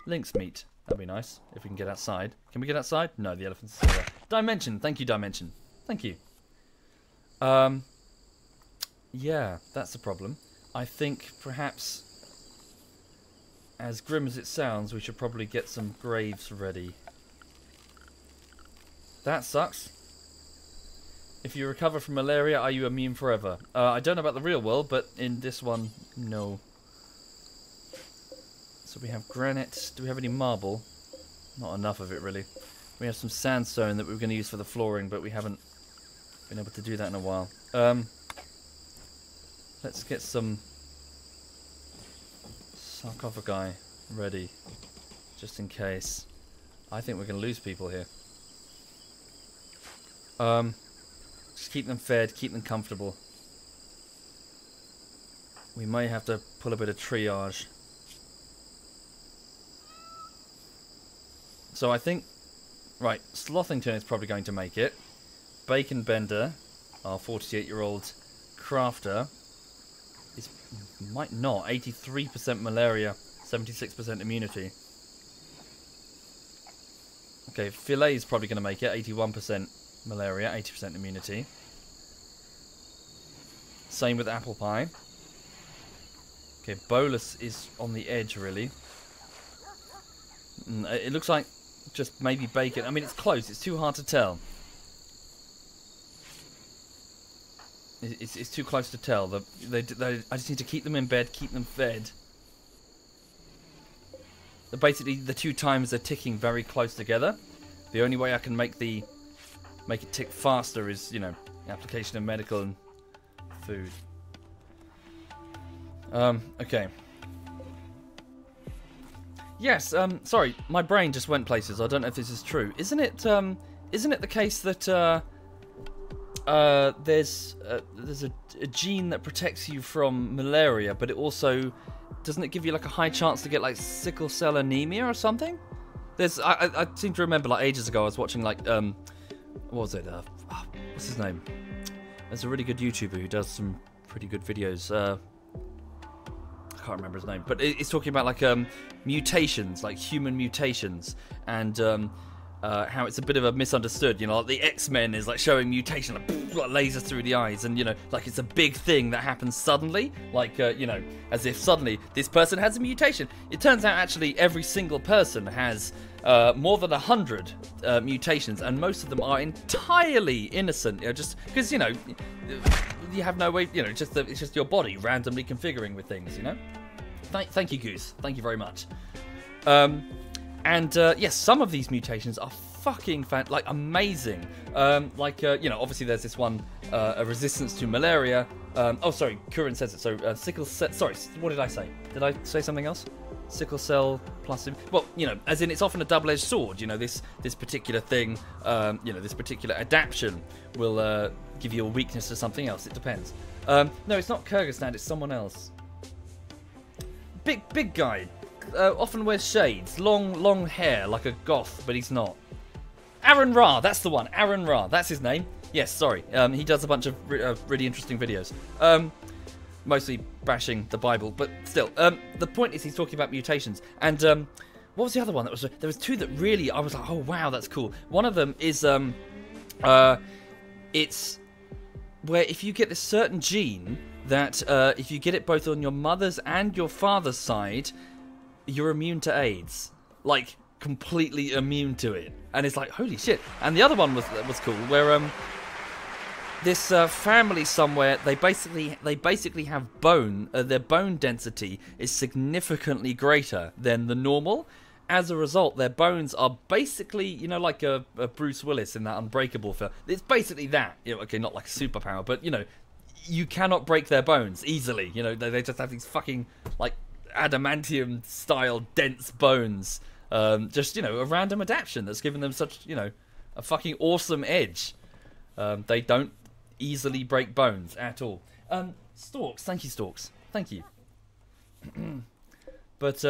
A: lynx meat. That'd be nice, if we can get outside. Can we get outside? No, the elephant's still there. Dimension. Thank you, Dimension. Thank you. Yeah, that's the problem. I think perhaps, as grim as it sounds, we should probably get some graves ready. That sucks. If you recover from malaria, are you immune forever? I don't know about the real world, but in this one, no. So we have granite. Do we have any marble? Not enough of it, really. We have some sandstone that we were going to use for the flooring, but we haven't been able to do that in a while. Let's get some sarcophagi ready, just in case. I think we're going to lose people here. Just keep them fed, keep them comfortable. We may have to pull a bit of triage. So I think, right, Slothington is probably going to make it. Bacon Bender, our 48-year-old crafter, might not. 83% malaria, 76% immunity. Okay, Filet is probably going to make it. 81% malaria, 80% immunity. Same with Apple Pie. Okay, Bolus is on the edge, really. It looks like just maybe Bacon. I mean, it's close. It's too hard to tell. It's too close to tell. I just need to keep them in bed, keep them fed. Basically, the two times are ticking very close together. The only way I can make it tick faster is, you know, application of medical and food. Okay. Yes. Sorry, my brain just went places. I don't know if this is true. Isn't it the case that there's a gene that protects you from malaria, but it also doesn't it give you like a high chance to get like sickle cell anemia or something? I seem to remember like ages ago I was watching like what was it? What's his name? There's a really good YouTuber who does some pretty good videos. I can't remember his name, but it's talking about like mutations, like human mutations, and how it's a bit of a misunderstood, you know, like the X-Men is like showing mutation, like lasers through the eyes, and you know, like it's a big thing that happens suddenly, like you know, as if suddenly this person has a mutation. It turns out actually every single person has more than 100 mutations, and most of them are entirely innocent, you know, just because, you know, you have no way, you know, it's just your body randomly configuring with things, you know. Thank you, Goose. Thank you very much. Yes, some of these mutations are fucking amazing. You know, obviously there's this one, a resistance to malaria. Oh, sorry, Curran says it. So sickle cell. Sorry, what did I say? Did I say something else? Sickle cell plus. Well, you know, as in it's often a double-edged sword. You know, this particular thing. You know, this particular adaptation will give you a weakness to something else. It depends. No, it's not Kyrgyzstan. It's someone else. Big guy. Often wears shades, long hair, like a goth, but he's not. Aaron Ra, that's the one. Aaron Ra, that's his name. Yes, sorry. He does a bunch of really interesting videos. Mostly bashing the Bible, but still. The point is he's talking about mutations. And what was the other one? There was two that really, I was like, oh wow, that's cool. One of them is it's where if you get this certain gene that if you get it both on your mother's and your father's side, you're immune to AIDS, like completely immune to it, and it's like holy shit. And the other one was cool, where this family somewhere they basically have bone. Their bone density is significantly greater than the normal. As a result, their bones are basically, you know, like a Bruce Willis in that Unbreakable film. It's basically that. You know, okay, not like a superpower, but you know, you cannot break their bones easily. You know, they just have these fucking like adamantium style dense bones, just, you know, a random adaptation that's given them such, you know, a fucking awesome edge. They don't easily break bones at all. Storks, thank you, Storks, thank you. But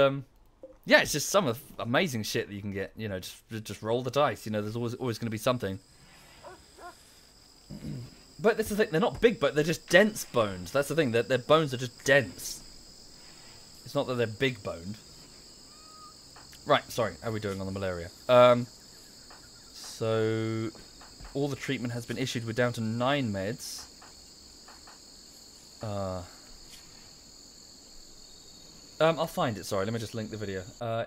A: yeah, it's just some of amazing shit that you can get, you know, just roll the dice, you know, there's always going to be something. But that's the thing, they're not big, but they're just dense bones. That's the thing, their bones are just dense. It's not that they're big boned. Right, sorry, how are we doing on the malaria? So all the treatment has been issued. We're down to 9 meds. I'll find it, sorry, let me just link the video. I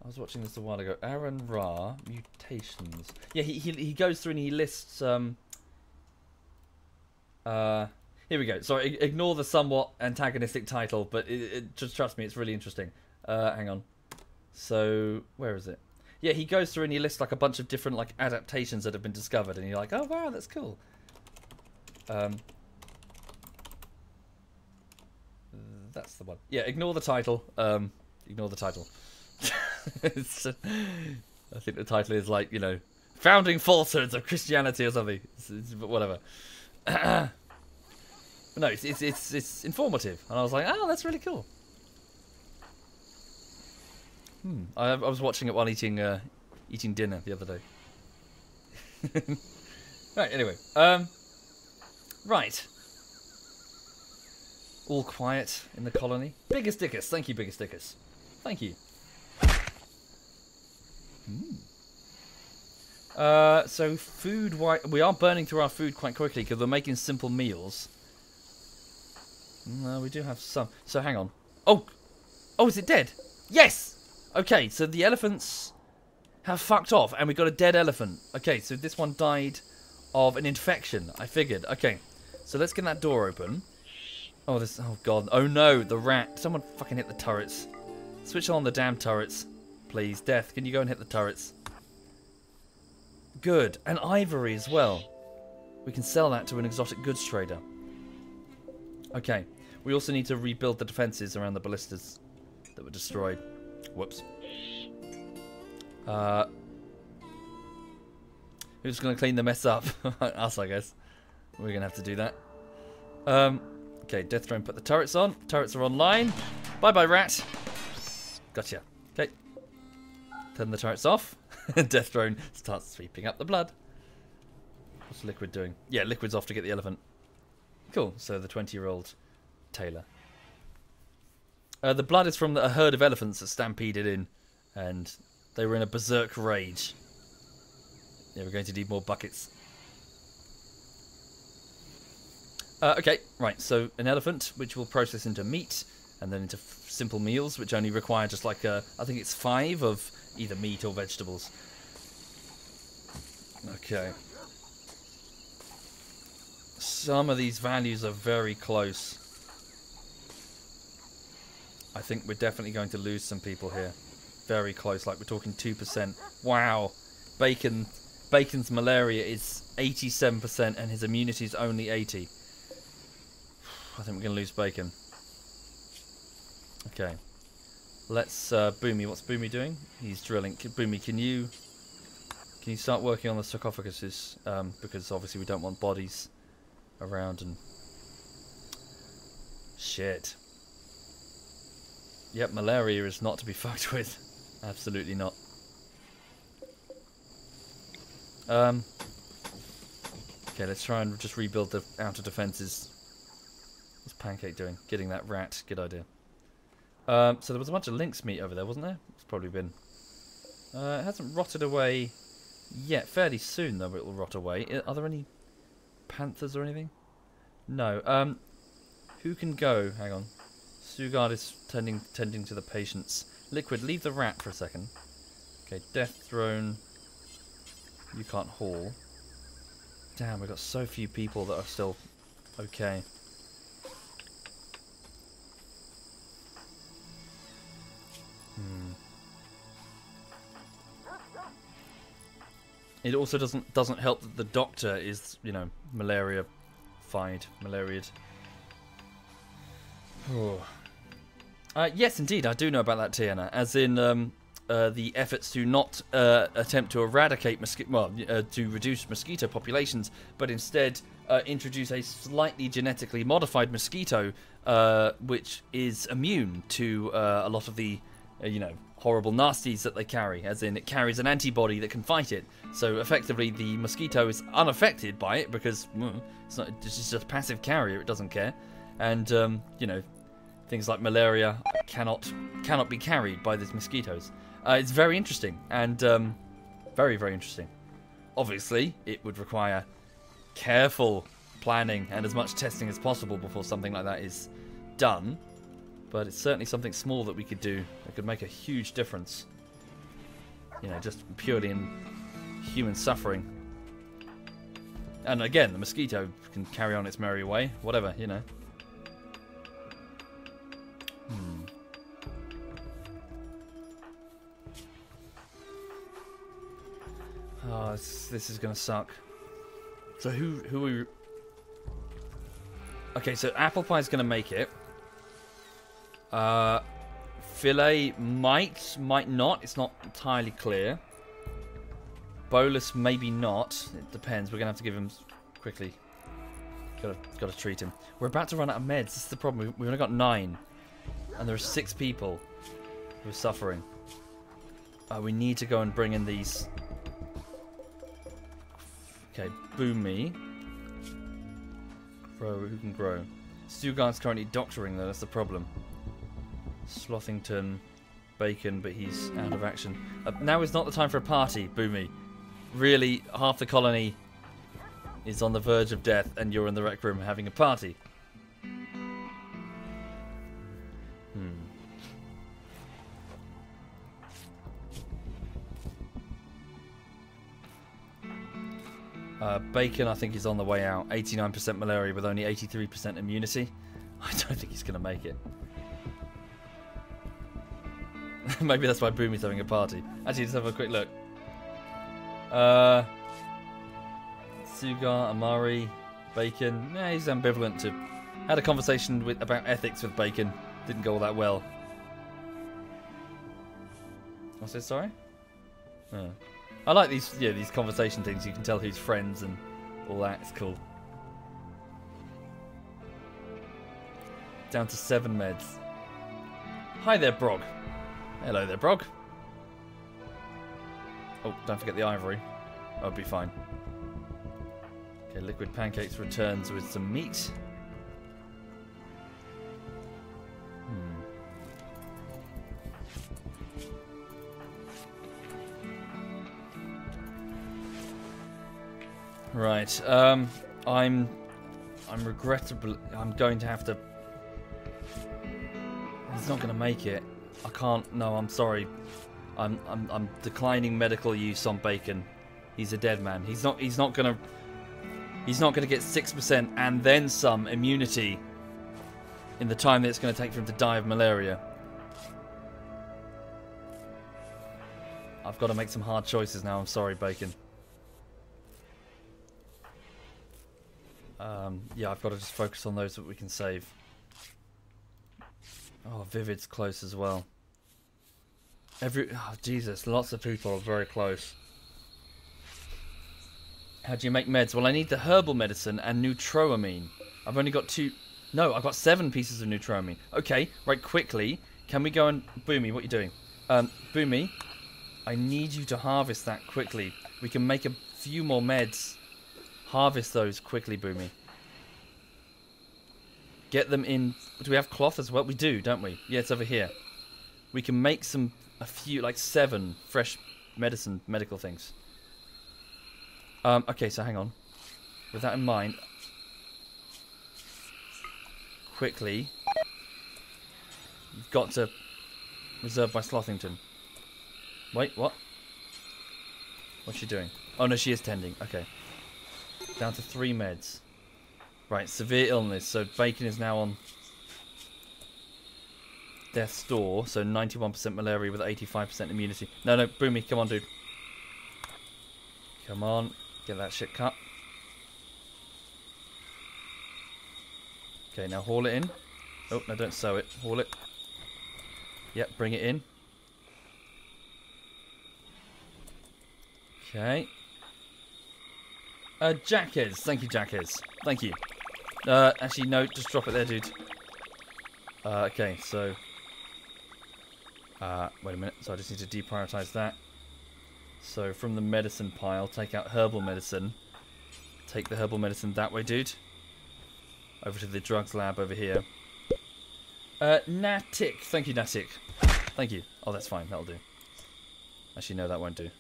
A: was watching this a while ago. Aaron Ra, mutations. Yeah, he goes through and he lists here we go. Sorry, ignore the somewhat antagonistic title, but just trust me, it's really interesting. Hang on. So, where is it? Yeah, he goes through and he lists like a bunch of different like adaptations that have been discovered, and you're like, oh wow, that's cool. That's the one. Yeah, ignore the title. Ignore the title. I think the title is like, you know, Founding Falsehoods of Christianity or something. But whatever. But no, it's informative, and I was like, oh, that's really cool. I was watching it while eating dinner the other day. Right, anyway, right. All quiet in the colony. Biggest Dickus, thank you, Biggest Dickus. Thank you. So food, we are burning through our food quite quickly because we're making simple meals. No, we do have some. So hang on. Oh, is it dead? Yes. Okay, so the elephants have fucked off, and we got a dead elephant. Okay, so this one died of an infection. I figured. Okay, so let's get that door open. Oh, oh god. Oh no, the rat. Someone fucking hit the turrets. Switch on the damn turrets, please. Death, can you go and hit the turrets? Good, and ivory as well. We can sell that to an exotic goods trader. Okay, we also need to rebuild the defenses around the ballistas that were destroyed. Whoops. Who's going to clean the mess up? Us, I guess. We're going to have to do that. Okay, Death Throne put the turrets on. Turrets are online. Bye-bye, rat. Gotcha. Okay. Turn the turrets off. Death Throne starts sweeping up the blood. What's Liquid doing? Yeah, Liquid's off to get the elephant. Cool, so the 20-year-old tailor. The blood is from a herd of elephants that stampeded in and They were in a berserk rage. Yeah, we're going to need more buckets. Okay, right, so an elephant, which we'll process into meat, and then into simple meals, which only require just like, I think it's 5 of either meat or vegetables. Okay. Some of these values are very close. I think we're definitely going to lose some people here. Very close, like we're talking 2%. Wow. Bacon's malaria is 87% and his immunity is only 80. I think we're going to lose Bacon. Okay. Let's, Boomy, what's Boomy doing? He's drilling. Boomy, can you start working on the sarcophaguses? Because obviously we don't want bodies around and... Shit. Yep, malaria is not to be fucked with. Absolutely not. Okay, let's try and just rebuild the outer defences. What's Pancake doing? Getting that rat. Good idea. So there was a bunch of lynx meat over there, wasn't there? It's probably been... it hasn't rotted away yet. Fairly soon, though, it will rot away. Are there any panthers or anything? No. Who can go? Hang on. Sugard is tending to the patients. Liquid, leave the rat for a second. Okay, Death Throne. You can't haul. Damn, we've got so few people that are still okay. It also doesn't help that the doctor is, you know, malaria-fied, malaria'd. Oh. Yes, indeed, I do know about that, Tiana. As in, the efforts to not attempt to eradicate to reduce mosquito populations, but instead introduce a slightly genetically modified mosquito, which is immune to a lot of the, horrible nasties that they carry. As in, it carries an antibody that can fight it. So effectively, the mosquito is unaffected by it because it's just a passive carrier. It doesn't care, and things like malaria cannot be carried by these mosquitoes. It's very interesting and very, very interesting. Obviously, it would require careful planning and as much testing as possible before something like that is done. But it's certainly something small that we could do that could make a huge difference. Just purely in human suffering. And again, the mosquito can carry on its merry way, whatever, Oh, this is gonna suck. So who are we... Okay, so Apple Pie's gonna make it. Filet might not. It's not entirely clear. Bolus maybe not. It depends. We're gonna have to give him quickly. Gotta treat him. We're about to run out of meds. This is the problem. We've only got 9, and there are 6 people who are suffering. We need to go and bring in these. Okay, Boomy. Grow. Who can grow? Stugard's currently doctoring though. That's the problem. Slothington, Bacon, but he's out of action. Now is not the time for a party, Boomy. Really, half the colony is on the verge of death, and you're in the rec room having a party. Bacon, I think, is on the way out. 89% malaria with only 83% immunity. I don't think he's going to make it. Maybe that's why Boomy's having a party. Actually, let's have a quick look. Sugar, Amari, Bacon. Yeah, he's ambivalent to... Had a conversation about ethics with Bacon. Didn't go all that well. What's this, sorry? Oh. I like these conversation things. You can tell who's friends and all that. It's cool. Down to 7 meds. Hi there, Brog. Hello there, Brog. Oh, don't forget the ivory. I'll be fine. Okay, Liquid Pancakes returns with some meat. Right. I'm regrettably. I'm going to have to. He's not going to make it. I can't. No, I'm sorry. I'm declining medical use on Bacon. He's a dead man. He's not gonna get 6% and then some immunity in the time that it's going to take for him to die of malaria. I've got to make some hard choices now. I'm sorry, Bacon. Yeah, I've got to just focus on those that we can save. Oh, Vivid's close as well. Oh, Jesus, lots of people are very close. How do you make meds? Well, I need the herbal medicine and neutroamine. I've only got 2... No, I've got 7 pieces of neutroamine. Okay, right, quickly. Can we go and... Boomy, what are you doing? Boomy, I need you to harvest that quickly. We can make a few more meds. Harvest those quickly, Boomy. Get them in... Do we have cloth as well? We do, don't we? Yeah, it's over here. We can make a few, like 7 fresh medical things. Okay, so hang on. With that in mind, quickly, you've got to reserve by Slothington. Wait, what? What's she doing? Oh no, she is tending. Okay. Down to 3 meds. Right, severe illness. So Bacon is now on death's door. So 91% malaria with 85% immunity. No, Boomy, come on, dude. Come on. Get that shit cut. Okay, now haul it in. Oh, no, don't sew it. Haul it. Yep, bring it in. Okay. Jackers. Thank you, Jackers. Thank you. Actually, no, just drop it there, dude. Okay, so... wait a minute. So I just need to deprioritize that. So from the medicine pile, take out herbal medicine. Take the herbal medicine that way, dude. Over to the drugs lab over here. Natik. Thank you, Natik. Thank you. Oh, that's fine. That'll do. Actually, no, that won't do.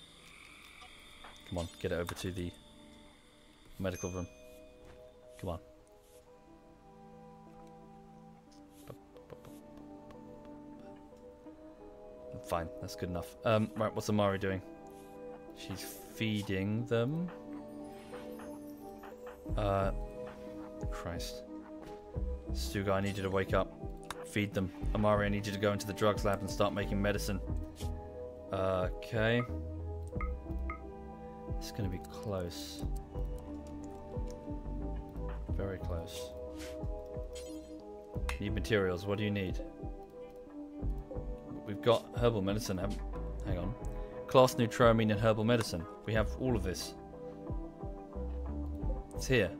A: Come on, get it over to the medical room. Come on. Fine, that's good enough. Right, what's Amari doing? She's feeding them. Christ. Stuga, I need you to wake up. Feed them. Amari, I need you to go into the drugs lab and start making medicine. Okay. It's going to be close. Very close. Need materials. What do you need? We've got herbal medicine. Hang on. Class neutroamine and herbal medicine. We have all of this. It's here.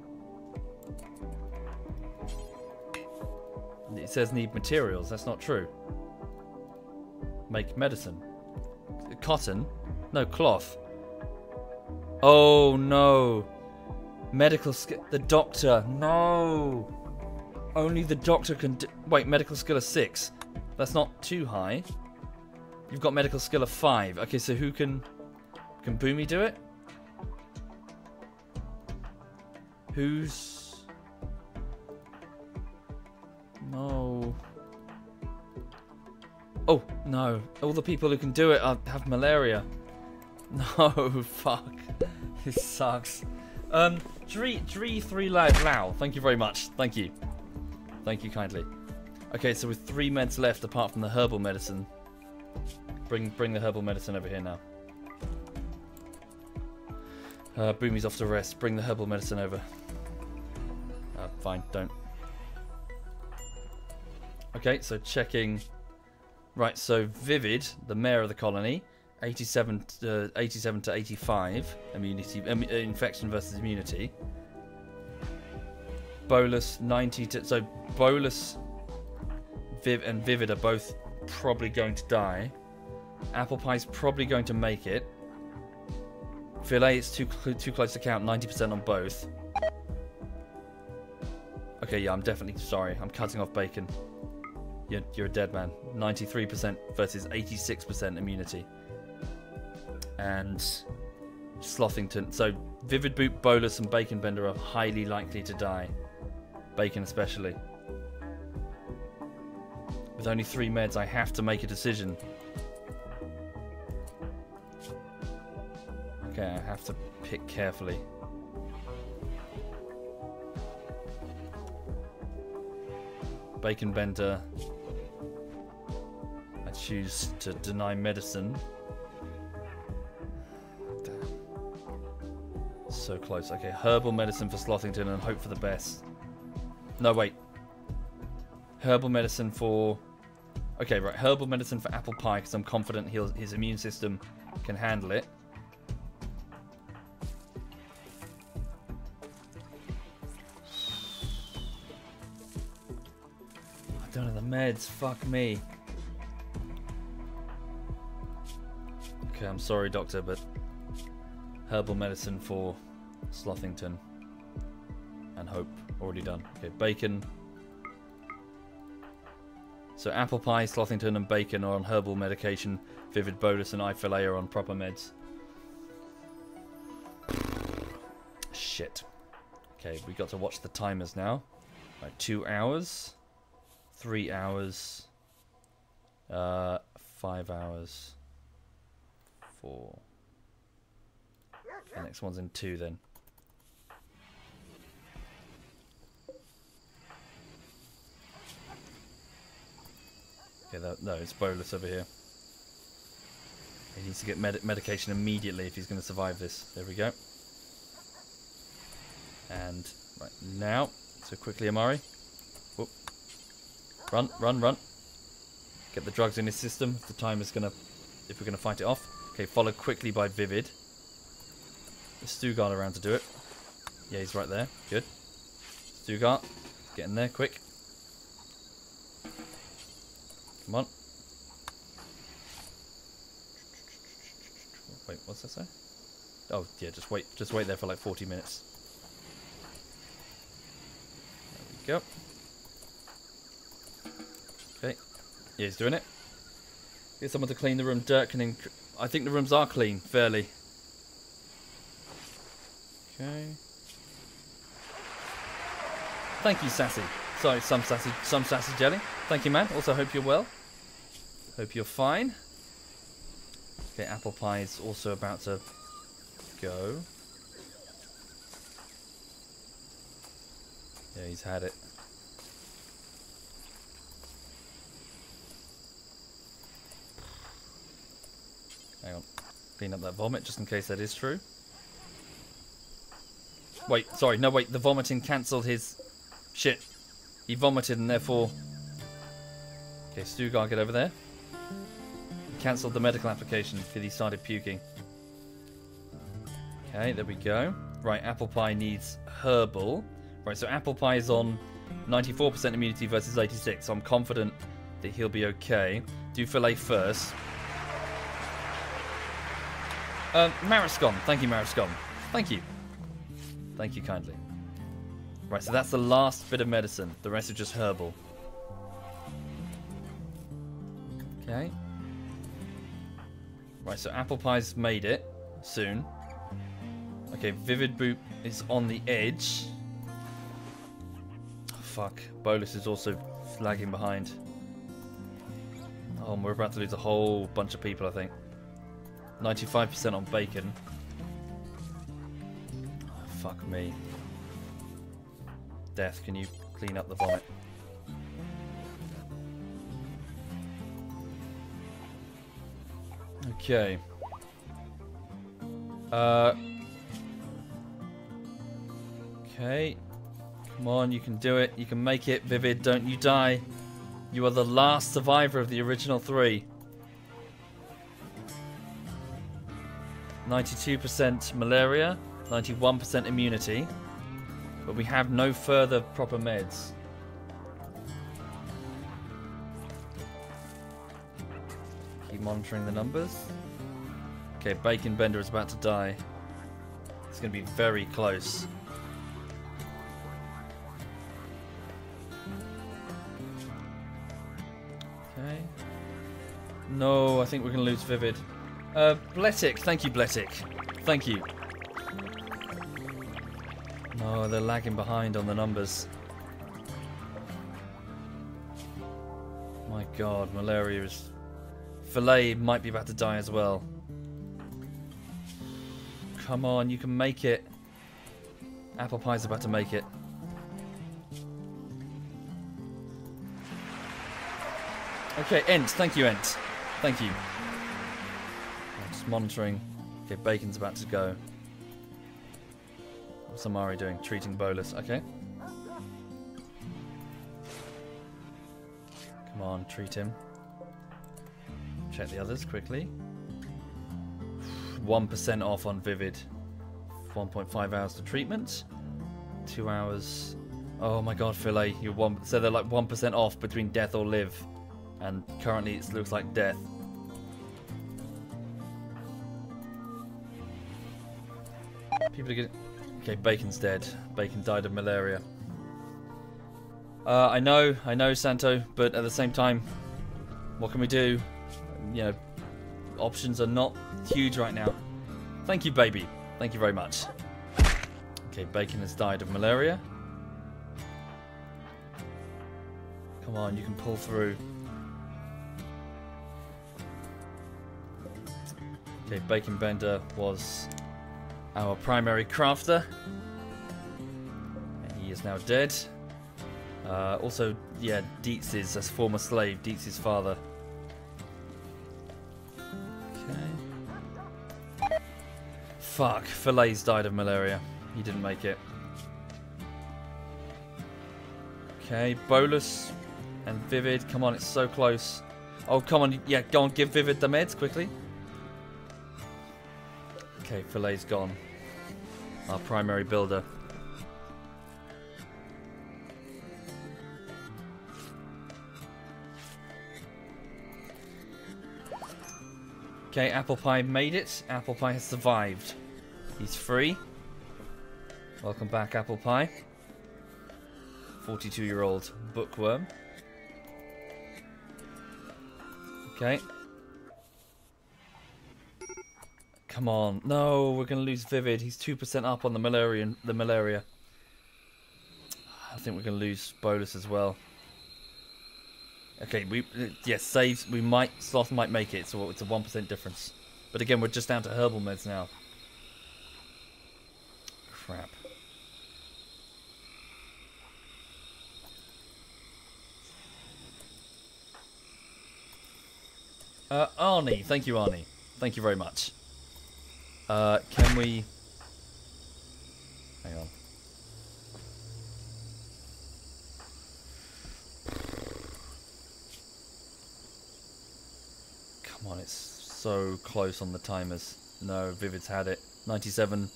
A: It says need materials. That's not true. Make medicine. Cotton? No, cloth. Oh no. Medical skill. The doctor. No. Only the doctor can do. Wait, medical skill of 6. That's not too high. You've got medical skill of 5. Okay, so who can... Can Boomy do it? Who's... No. Oh, no. All the people who can do it have malaria. No, fuck. This sucks. Dree 3 Lao. Thank you very much. Thank you. Thank you kindly. Okay, so with 3 meds left apart from the herbal medicine. Bring the herbal medicine over here now. Boomy's off to rest. Bring the herbal medicine over. Fine, don't. Okay, so checking. Right, so Vivid, the mayor of the colony, 87 to 85 immunity, infection versus immunity. Bolus 90 to so Bolus, Viv and Vivid are both probably going to die. Apple Pie's probably going to make it. Filet is too close to count. 90% on both. Okay, yeah, I'm definitely sorry. I'm cutting off Bacon. You're a dead man. 93% versus 86% immunity. And Slothington. So Vivid Boot, Bolus, and Bacon Bender are highly likely to die. Bacon especially. With only 3 meds, I have to make a decision. Okay, I have to pick carefully. Bacon Bender. I choose to deny medicine. Damn. So close. Okay, herbal medicine for Slothington and hope for the best. No, wait. Herbal medicine for... Okay, right. Herbal medicine for Apple Pie because I'm confident his immune system can handle it. I don't know the meds. Fuck me. Okay, I'm sorry, doctor, but herbal medicine for Slothington and hope. Already done. Okay, bacon. So Apple Pie, Slothington, and Bacon are on herbal medication. Vivid Bolus and iFillet are on proper meds. Shit. Okay, we got to watch the timers now. Right, 2 hours. 3 hours. 5 hours. 4. The next one's in 2 then. Okay, no, it's Bolus over here. He needs to get medication immediately if he's going to survive this. There we go. And right now, so quickly, Amari. Whoop. Run, run, run. Get the drugs in his system. If the time is gonna, if we're gonna fight it off. Okay, followed quickly by Vivid. Is Stugard around to do it? Yeah, he's right there. Good. Stugard, get in there quick. Come on. Wait, what's that say? Oh, yeah, just wait there for like 40 minutes. There we go. Okay. Yeah, he's doing it. Get someone to clean the room. Dirt can I think the rooms are clean, fairly. Okay. Thank you, Sassy. Sorry, some sassy jelly. Thank you, man. Also, hope you're well. Hope you're fine. Okay, Apple Pie is also about to go. Yeah, he's had it. Hang on. Clean up that vomit just in case that is true. Wait, sorry. No, wait. The vomiting cancelled his... Shit. He vomited and therefore... Okay, Stugard, get over there. He cancelled the medical application because he started puking. Okay, there we go. Right, Apple Pie needs herbal. Right, so Apple Pie is on 94% immunity versus 86, so I'm confident that he'll be okay. Do fillet first. Mariscon. Thank you, Mariscon. Thank you. Thank you kindly. Right, so that's the last bit of medicine. The rest are just herbal. Okay. Right, so Apple Pie's made it. Soon. Okay, Vivid Boot is on the edge. Oh, fuck. Bolus is also lagging behind. Oh, and we're about to lose a whole bunch of people, I think. 95% on Bacon. Oh, fuck me. Death, can you clean up the vomit? Okay. Okay. Come on, you can do it. You can make it, Vivid. Don't you die. You are the last survivor of the original 3. 92% malaria, 91% immunity. But we have no further proper meds. Keep monitoring the numbers. Okay, Bacon Bender is about to die. It's going to be very close. Okay. No, I think we're going to lose Vivid. Bletic. Thank you, Bletic. Thank you. No, they're lagging behind on the numbers. My god, malaria is... Filet might be about to die as well. Come on, you can make it. Apple pie's about to make it. Okay, Ent. Thank you, Ent. Thank you. I'm just monitoring. Okay, bacon's about to go. What's Amari doing? Treating bolus. Okay. Come on, treat him. Check the others quickly. 1% off on Vivid. 1.5 hours to treatment. 2 hours. Oh my god, Filet. You're one. So they're like 1% off between death or live. And currently it looks like death. People are getting... Okay, Bacon's dead. Bacon died of malaria. I know, Santo, but at the same time, what can we do? You know, options are not huge right now. Thank you, baby. Thank you very much. Okay, Bacon has died of malaria. Come on, you can pull through. Okay, Bacon Bender was our primary crafter. And he is now dead. Also, yeah, Dietz is a former slave. Dietz's father. Okay. Fuck, Filet's died of malaria. He didn't make it. Okay, Bolus and Vivid. Come on, it's so close. Oh, come on. Yeah, go on, give Vivid the meds quickly. Okay, Filet's gone. Our primary builder. Okay, Apple Pie made it. Apple Pie has survived. He's free. Welcome back, Apple Pie. 42-year-old bookworm. Okay. Come on. No, we're going to lose Vivid. He's 2% up on the malaria. I think we're going to lose Bolus as well. Okay, yes, saves. Sloth might make it, so it's a 1% difference. But again, we're just down to herbal meds now. Crap. Arnie, thank you, Arnie. Thank you very much. Can we... Hang on. Come on, it's so close on the timers. No, Vivid's had it. 97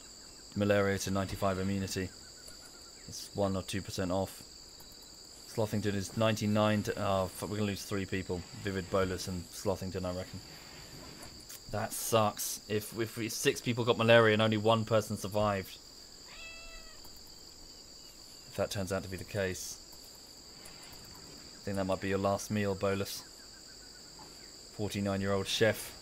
A: malaria to 95 immunity. It's 1 or 2% off. Slothington is 99 to... Oh, fuck, we're going to lose 3 people. Vivid, Bolus and Slothington, I reckon. That sucks. If 6 people got malaria and only 1 person survived. If that turns out to be the case. I think that might be your last meal, Bolus. 49-year-old chef.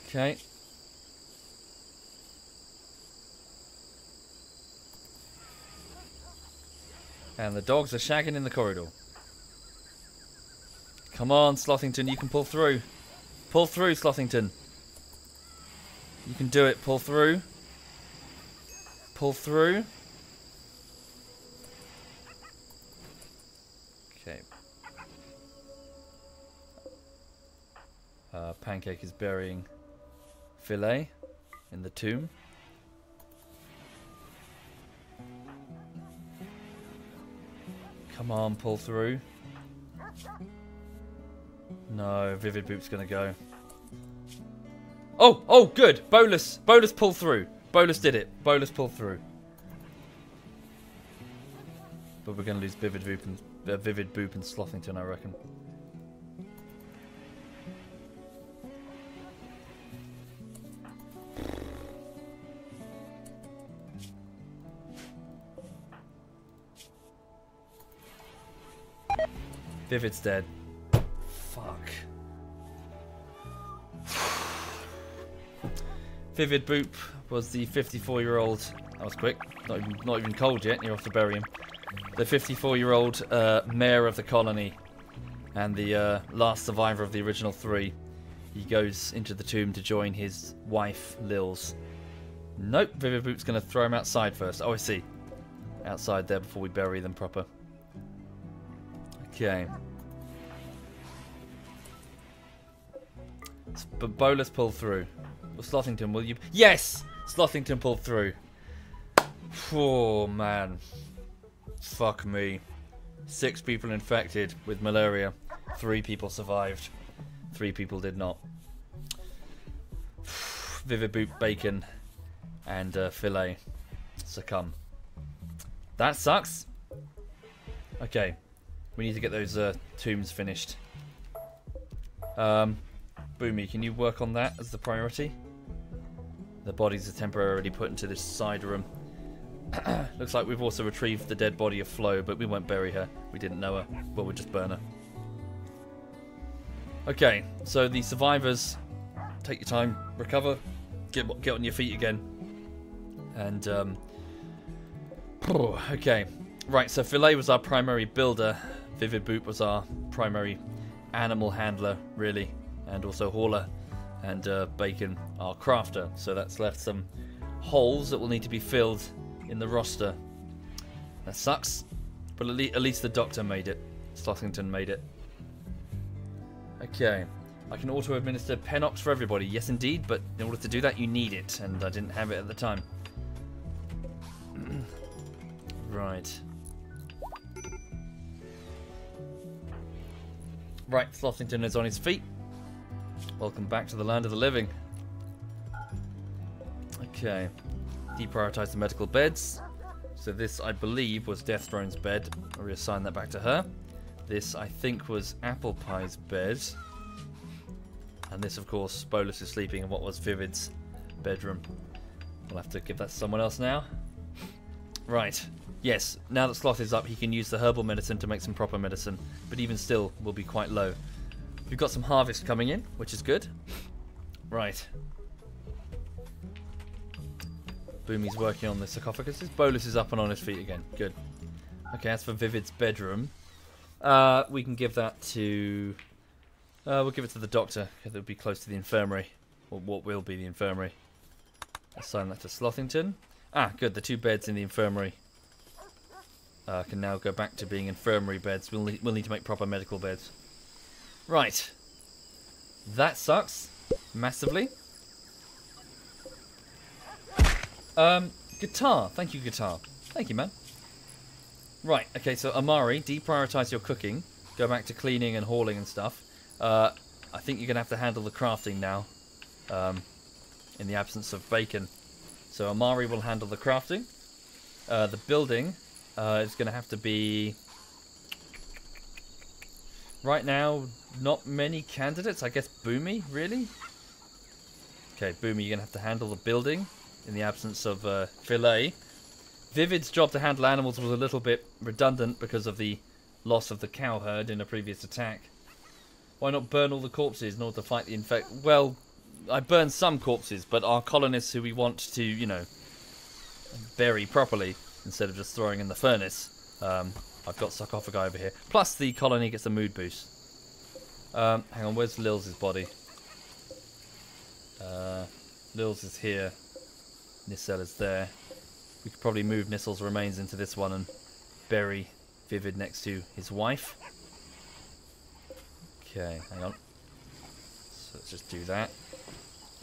A: Okay. And the dogs are shagging in the corridor. Come on, Slothington, you can pull through. Pull through, Slothington. You can do it. Pull through. Pull through. Okay. Pancake is burying Filet in the tomb. Come on, pull through. No, Vivid Boop's gonna go. Oh, good. Bolus pulled through. Bolus did it. Bolus pulled through. But we're gonna lose Vivid Boop and Slothington, I reckon. Vivid's dead. fuck. Vivid Boop was the 54-year-old. That was quick. Not even cold yet. You're off to bury him. The 54-year-old mayor of the colony, and the last survivor of the original 3. He goes into the tomb to join his wife, Lils. Nope, Vivid Boop's going to throw him outside first. Oh, I see. Outside there before we bury them proper. Okay. But Bolus pulled through. Well, Slothington, will you? Yes! Slothington pulled through. Oh, man. Fuck me. 6 people infected with malaria. 3 people survived. 3 people did not. Vivid Boop, Bacon, and Filet succumb. That sucks. Okay. We need to get those tombs finished. Boomy, can you work on that as the priority? The bodies are temporarily put into this side room. Looks like we've also retrieved the dead body of Flo, but we won't bury her. We didn't know her. Well, we'll just burn her. Okay, so the survivors, take your time, recover, get on your feet again. And, okay. Right, so Filet was our primary builder. Vivid Boop was our primary animal handler, really. And also hauler. And Bacon, our crafter. So that's left some holes that will need to be filled in the roster. That sucks. But at least the doctor made it. Slothington made it. Okay. I can auto-administer Penox for everybody. Yes, indeed. But in order to do that, you need it. And I didn't have it at the time. Right. Right, Slothington is on his feet. Welcome back to the land of the living. Okay. Deprioritize the medical beds. So this, I believe, was Deaththrone's bed. I'll reassign that back to her. This, I think, was Apple Pie's bed. And this, of course, Bolus is sleeping in what was Vivid's bedroom. We'll have to give that to someone else now. Right. Yes, now that Sloth is up, he can use the herbal medicine to make some proper medicine. But even still, will be quite low. We've got some harvest coming in, which is good. Right. Boomy's working on the sarcophagus. Bolus is up and on his feet again. Good. Okay, as for Vivid's bedroom, we can give that to... we'll give it to the doctor. It'll be close to the infirmary. Or what will be the infirmary. Assign that to Slothington. Ah, good. The 2 beds in the infirmary can now go back to being infirmary beds. We'll need to make proper medical beds. Right. That sucks. Massively. Guitar. Thank you, Guitar. Thank you, man. Right. Okay, so Amari, deprioritize your cooking. Go back to cleaning and hauling and stuff. I think you're going to have to handle the crafting now. In the absence of Bacon. So Amari will handle the crafting. The building is going to have to be... Right now, not many candidates. I guess Boomy, really? Okay, Boomy, you're going to have to handle the building in the absence of Filet. Vivid's job to handle animals was a little bit redundant because of the loss of the cow herd in a previous attack. Why not burn all the corpses in order to fight the infect? Well, I burned some corpses, but our colonists who we want to, you know, bury properly instead of just throwing in the furnace. I've got sarcophagi over here. Plus, the colony gets a mood boost. Hang on, where's Lils' body? Lils is here. Nissel is there. We could probably move Nissel's remains into this one and bury Vivid next to his wife. Okay, hang on. So let's just do that.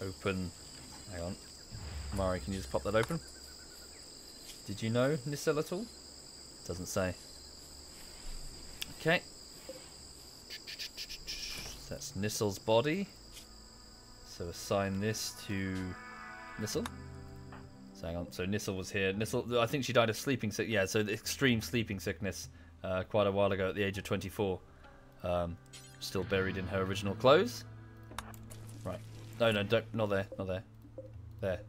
A: Open. Hang on. Mari, can you just pop that open? Did you know Nissel at all? Doesn't say. Okay. That's Nissel's body. So assign this to Nissel. So hang on. So Nissel was here. Nissel, I think she died of sleeping sickness. Yeah, so the extreme sleeping sickness quite a while ago at the age of 24. Still buried in her original clothes. Right. No, don't. Not there. Not there. There.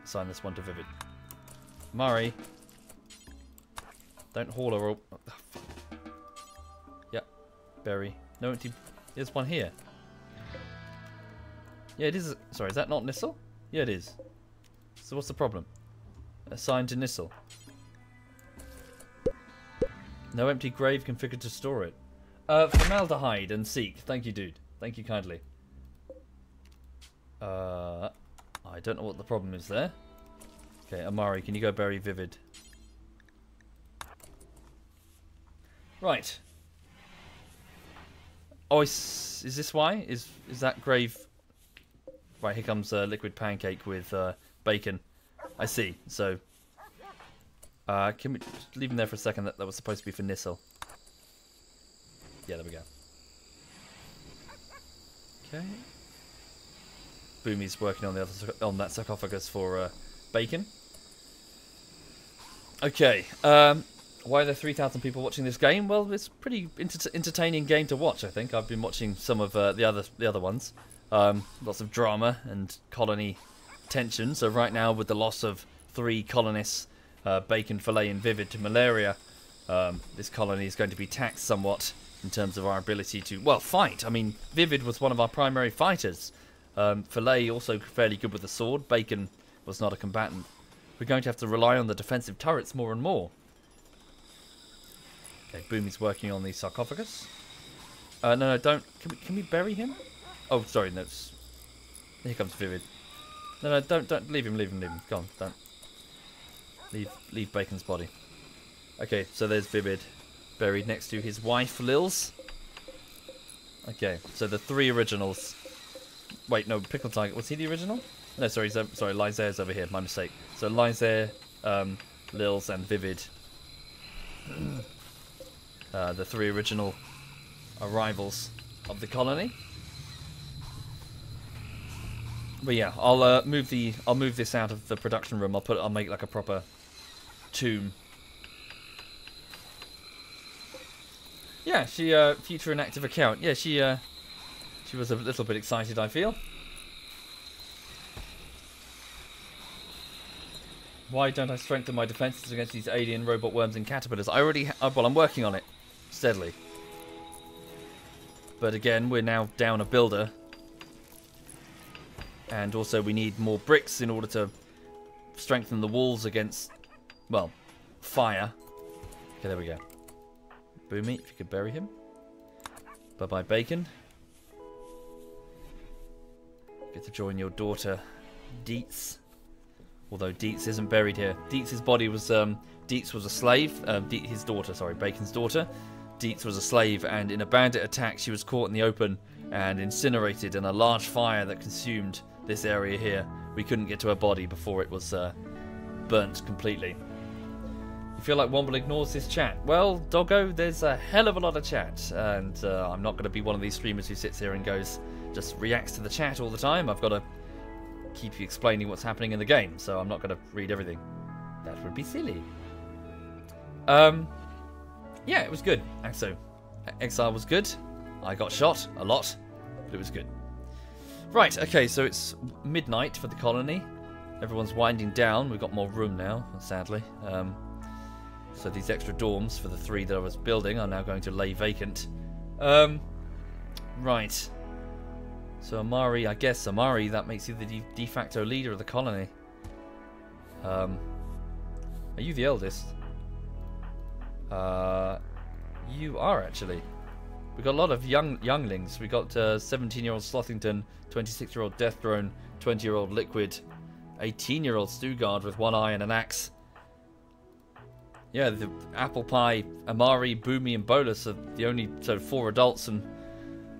A: Assign this one to Vivid. Mari. Don't haul her up. Berry. No empty... There's one here. Yeah, it is... Sorry, is that not Nissel? Yeah, it is. So what's the problem? Assigned to Nissel. No empty grave configured to store it. Formaldehyde and seek. Thank you, dude. Thank you kindly. I don't know what the problem is there. Okay, Amari, can you go bury Vivid? Right. Oh, is this why? Is that grave... Right, here comes Liquid Pancake with bacon. I see. So, can we just leave him there for a second? That was supposed to be for Nissel. Yeah, there we go. Okay. Boomy's working on on that sarcophagus for bacon. Okay. Why are there 3,000 people watching this game? Well, it's a pretty entertaining game to watch. I think I've been watching some of the other ones. Lots of drama and colony tension. So right now, with the loss of 3 colonists, Bacon, Fillet, and Vivid, to malaria, this colony is going to be taxed somewhat in terms of our ability to, well, fight. I mean, Vivid was one of our primary fighters. Fillet also fairly good with the sword. Bacon was not a combatant. We're going to have to rely on the defensive turrets more and more. Okay, Boomy's working on the sarcophagus. No, don't. Can we bury him? Oh, sorry, no. Here comes Vivid. No, don't leave him. Go on, don't. Leave Bacon's body. Okay, so there's Vivid, buried next to his wife, Lils. Okay, so the 3 originals. Wait, no, Pickle Tiger. Was he the original? No, sorry, Lysair's over here. My mistake. So Lysair, Lils, and Vivid. The 3 original arrivals of the colony. But yeah, I'll move this out of the production room. I'll make like a proper tomb. Yeah, she future inactive account. Yeah, she was a little bit excited, I feel. Why don't I strengthen my defenses against these alien robot worms and caterpillars? I already well, I'm working on it steadily. But again, we're now down a builder. And also we need more bricks in order to strengthen the walls against, well, fire. Okay, there we go. Boomy, if you could bury him. Bye-bye, Bacon. Get to join your daughter, Dietz. Although Dietz isn't buried here. Dietz's body was, Dietz was a slave. His daughter, sorry, Bacon's daughter. Dietz was a slave, and in a bandit attack she was caught in the open and incinerated in a large fire that consumed this area here. We couldn't get to her body before it was burnt completely. You feel like Womble ignores this chat? Well, Doggo, there's a hell of a lot of chat, and I'm not going to be one of these streamers who sits here and just reacts to the chat all the time. I've got to keep you explaining what's happening in the game, so I'm not going to read everything. That would be silly. Yeah, it was good. So, Exile was good. I got shot a lot, but it was good. Right, okay, so it's midnight for the colony. Everyone's winding down. We've got more room now, sadly. So these extra dorms for the 3 that I was building are now going to lay vacant. Right. So Amari, I guess Amari, that makes you the de facto leader of the colony. Are you the eldest? You are, actually. We got a lot of younglings. We got 17-year-old Slothington, 26-year-old Death Drone, 20-year-old Liquid, 18-year-old Stugard with 1 eye and an axe. Yeah, the Apple Pie, Amari, Boomy, and Bolus are the only 4 adults and,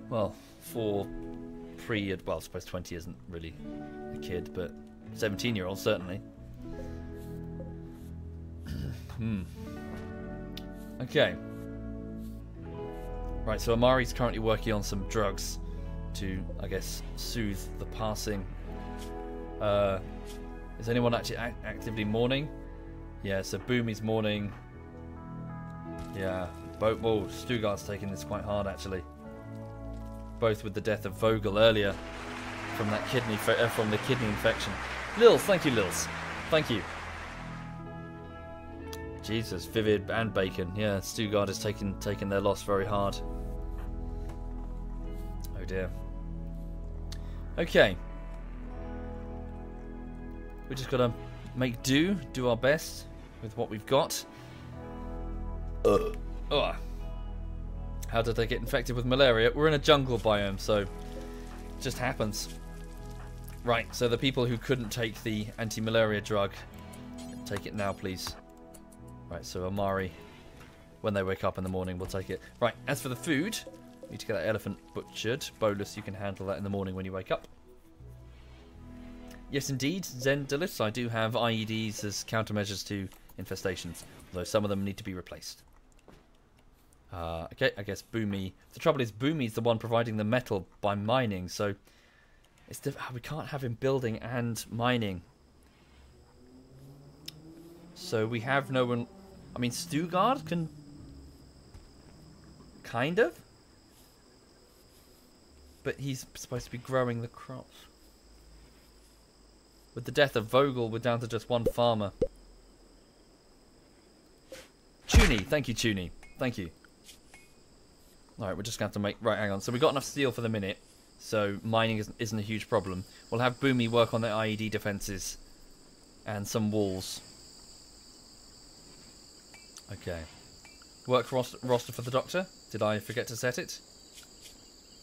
A: well, 4 well, I suppose 20 isn't really a kid, but 17-year-old certainly. Okay. Right, so Amari's currently working on some drugs to, I guess, soothe the passing. Is anyone actually actively mourning? Yeah, so Boomy's mourning. Yeah, well, Stugard's taking this quite hard, actually. Both with the death of Vogel earlier from that kidney from the kidney infection. Lils, thank you, Lils. Thank you. Jesus, Vivid and Bacon. Yeah, Stugard is taking their loss very hard. Oh dear. Okay. We just gotta make do our best with what we've got. Ugh. How did they get infected with malaria? We're in a jungle biome, so it just happens. Right, so the people who couldn't take the anti-malaria drug, take it now, please. Right, so Amari, when they wake up in the morning, we'll take it. Right, as for the food, we need to get that elephant butchered. Bolus, you can handle that in the morning when you wake up. Yes, indeed, Zendalis, I do have IEDs as countermeasures to infestations, although some of them need to be replaced. Okay, I guess Boomy. The trouble is, Boomy's the one providing the metal by mining, so it's we can't have him building and mining. So we have no one. I mean, Stugard can kind of, but he's supposed to be growing the crops. With the death of Vogel, we're down to just one farmer. Tuny, thank you, Tuny. Thank you. Alright, we're just going to have to make... Right, hang on. So we've got enough steel for the minute, so mining isn't a huge problem. We'll have Boomy work on the IED defences and some walls. Okay. Work roster for the doctor. Did I forget to set it?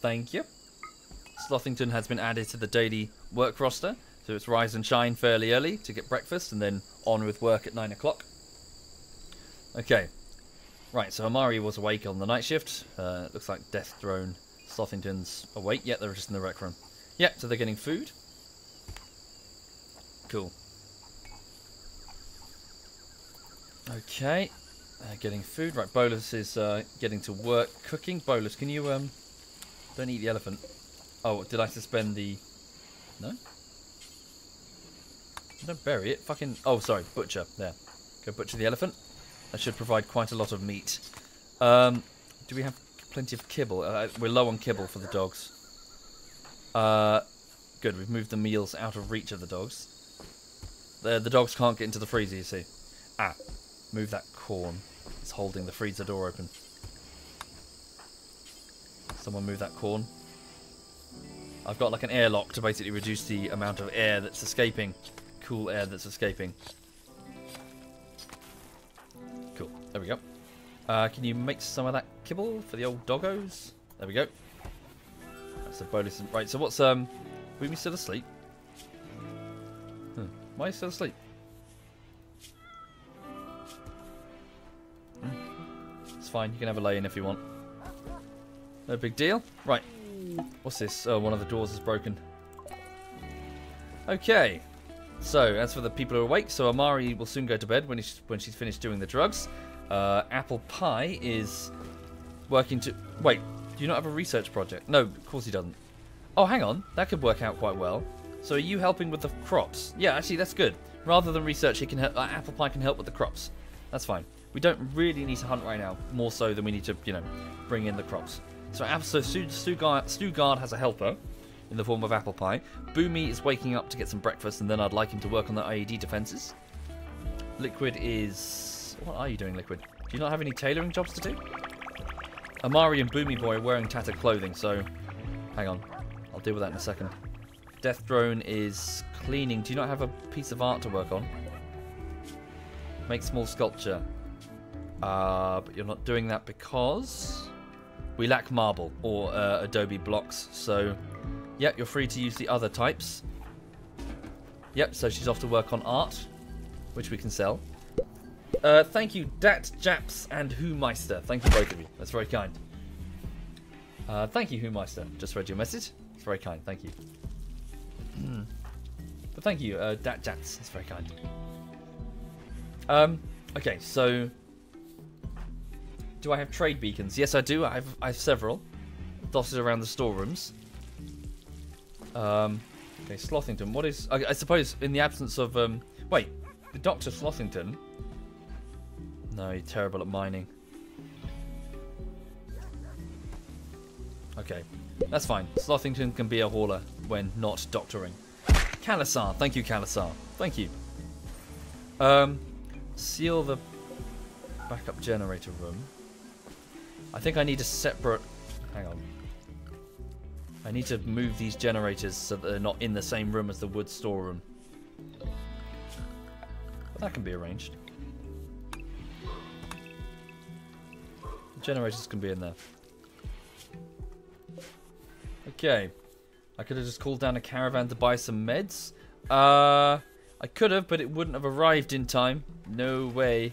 A: Thank you. Slothington has been added to the daily work roster. So it's rise and shine fairly early to get breakfast and then on with work at 9 o'clock. Okay. Right, so Amari was awake on the night shift. Looks like Death Throne. Slothington's awake. Yeah, they're just in the rec room. Yeah, so they're getting food. Cool. Okay. Getting food. Right, Bolus is getting to work cooking. Bolus, can you... Don't eat the elephant. Oh, did I suspend the... No? Don't bury it. Fucking... Oh, sorry. Butcher. There. Go butcher the elephant. That should provide quite a lot of meat. Do we have plenty of kibble? We're low on kibble for the dogs. Good. We've moved the meals out of reach of the dogs. The dogs can't get into the freezer, you see. Ah. Move that corn. It's holding the freezer door open. Someone move that corn. I've got like an airlock to basically reduce the amount of air that's escaping. Cool air that's escaping. Cool. There we go. Can you make some of that kibble for the old doggos? There we go. That's a bonus. Right, so what's... Boomy still asleep? Why are you still asleep? It's fine. You can have a lay-in if you want. No big deal. Right. What's this? Oh, one of the doors is broken. Okay. So, as for the people who are awake, so Amari will soon go to bed when she's finished doing the drugs. Apple Pie is working to... Wait, do you not have a research project? No, of course he doesn't. Oh, hang on. That could work out quite well. So are you helping with the crops? Yeah, actually, that's good. Rather than research, he can Apple Pie can help with the crops. That's fine. We don't really need to hunt right now, more so than we need to, you know, bring in the crops. So Stugard has a helper in the form of Apple Pie. Boomy is waking up to get some breakfast, and then I'd like him to work on the IED defences. Liquid is... What are you doing, Liquid? Do you not have any tailoring jobs to do? Amari and Boomy Boy are wearing tattered clothing, so... Hang on. I'll deal with that in a second. Death Drone is cleaning. Do you not have a piece of art to work on? Make small sculpture. But you're not doing that because... We lack marble or adobe blocks, so... Yep, you're free to use the other types. Yep, so she's off to work on art, which we can sell. Thank you, Dat, Japs, and Who-Meister. Thank you, both of you. That's very kind. Thank you, Who-Meister. Just read your message. It's very kind. Thank you. But thank you, Dat, Japs. That's very kind. Okay, so... Do I have trade beacons? Yes, I do. I have several. Dotted around the storerooms. Okay, Slothington. What is... I suppose in the absence of... wait, the Dr. Slothington... No, he's terrible at mining. Okay, that's fine. Slothington can be a hauler when not doctoring. Calasar. Thank you, Calasar. Thank you. Seal the backup generator room. I think I need a separate... Hang on. I need to move these generators so that they're not in the same room as the wood storeroom. But that can be arranged. The generators can be in there. Okay. I could have just called down a caravan to buy some meds. I could have, but it wouldn't have arrived in time. No way.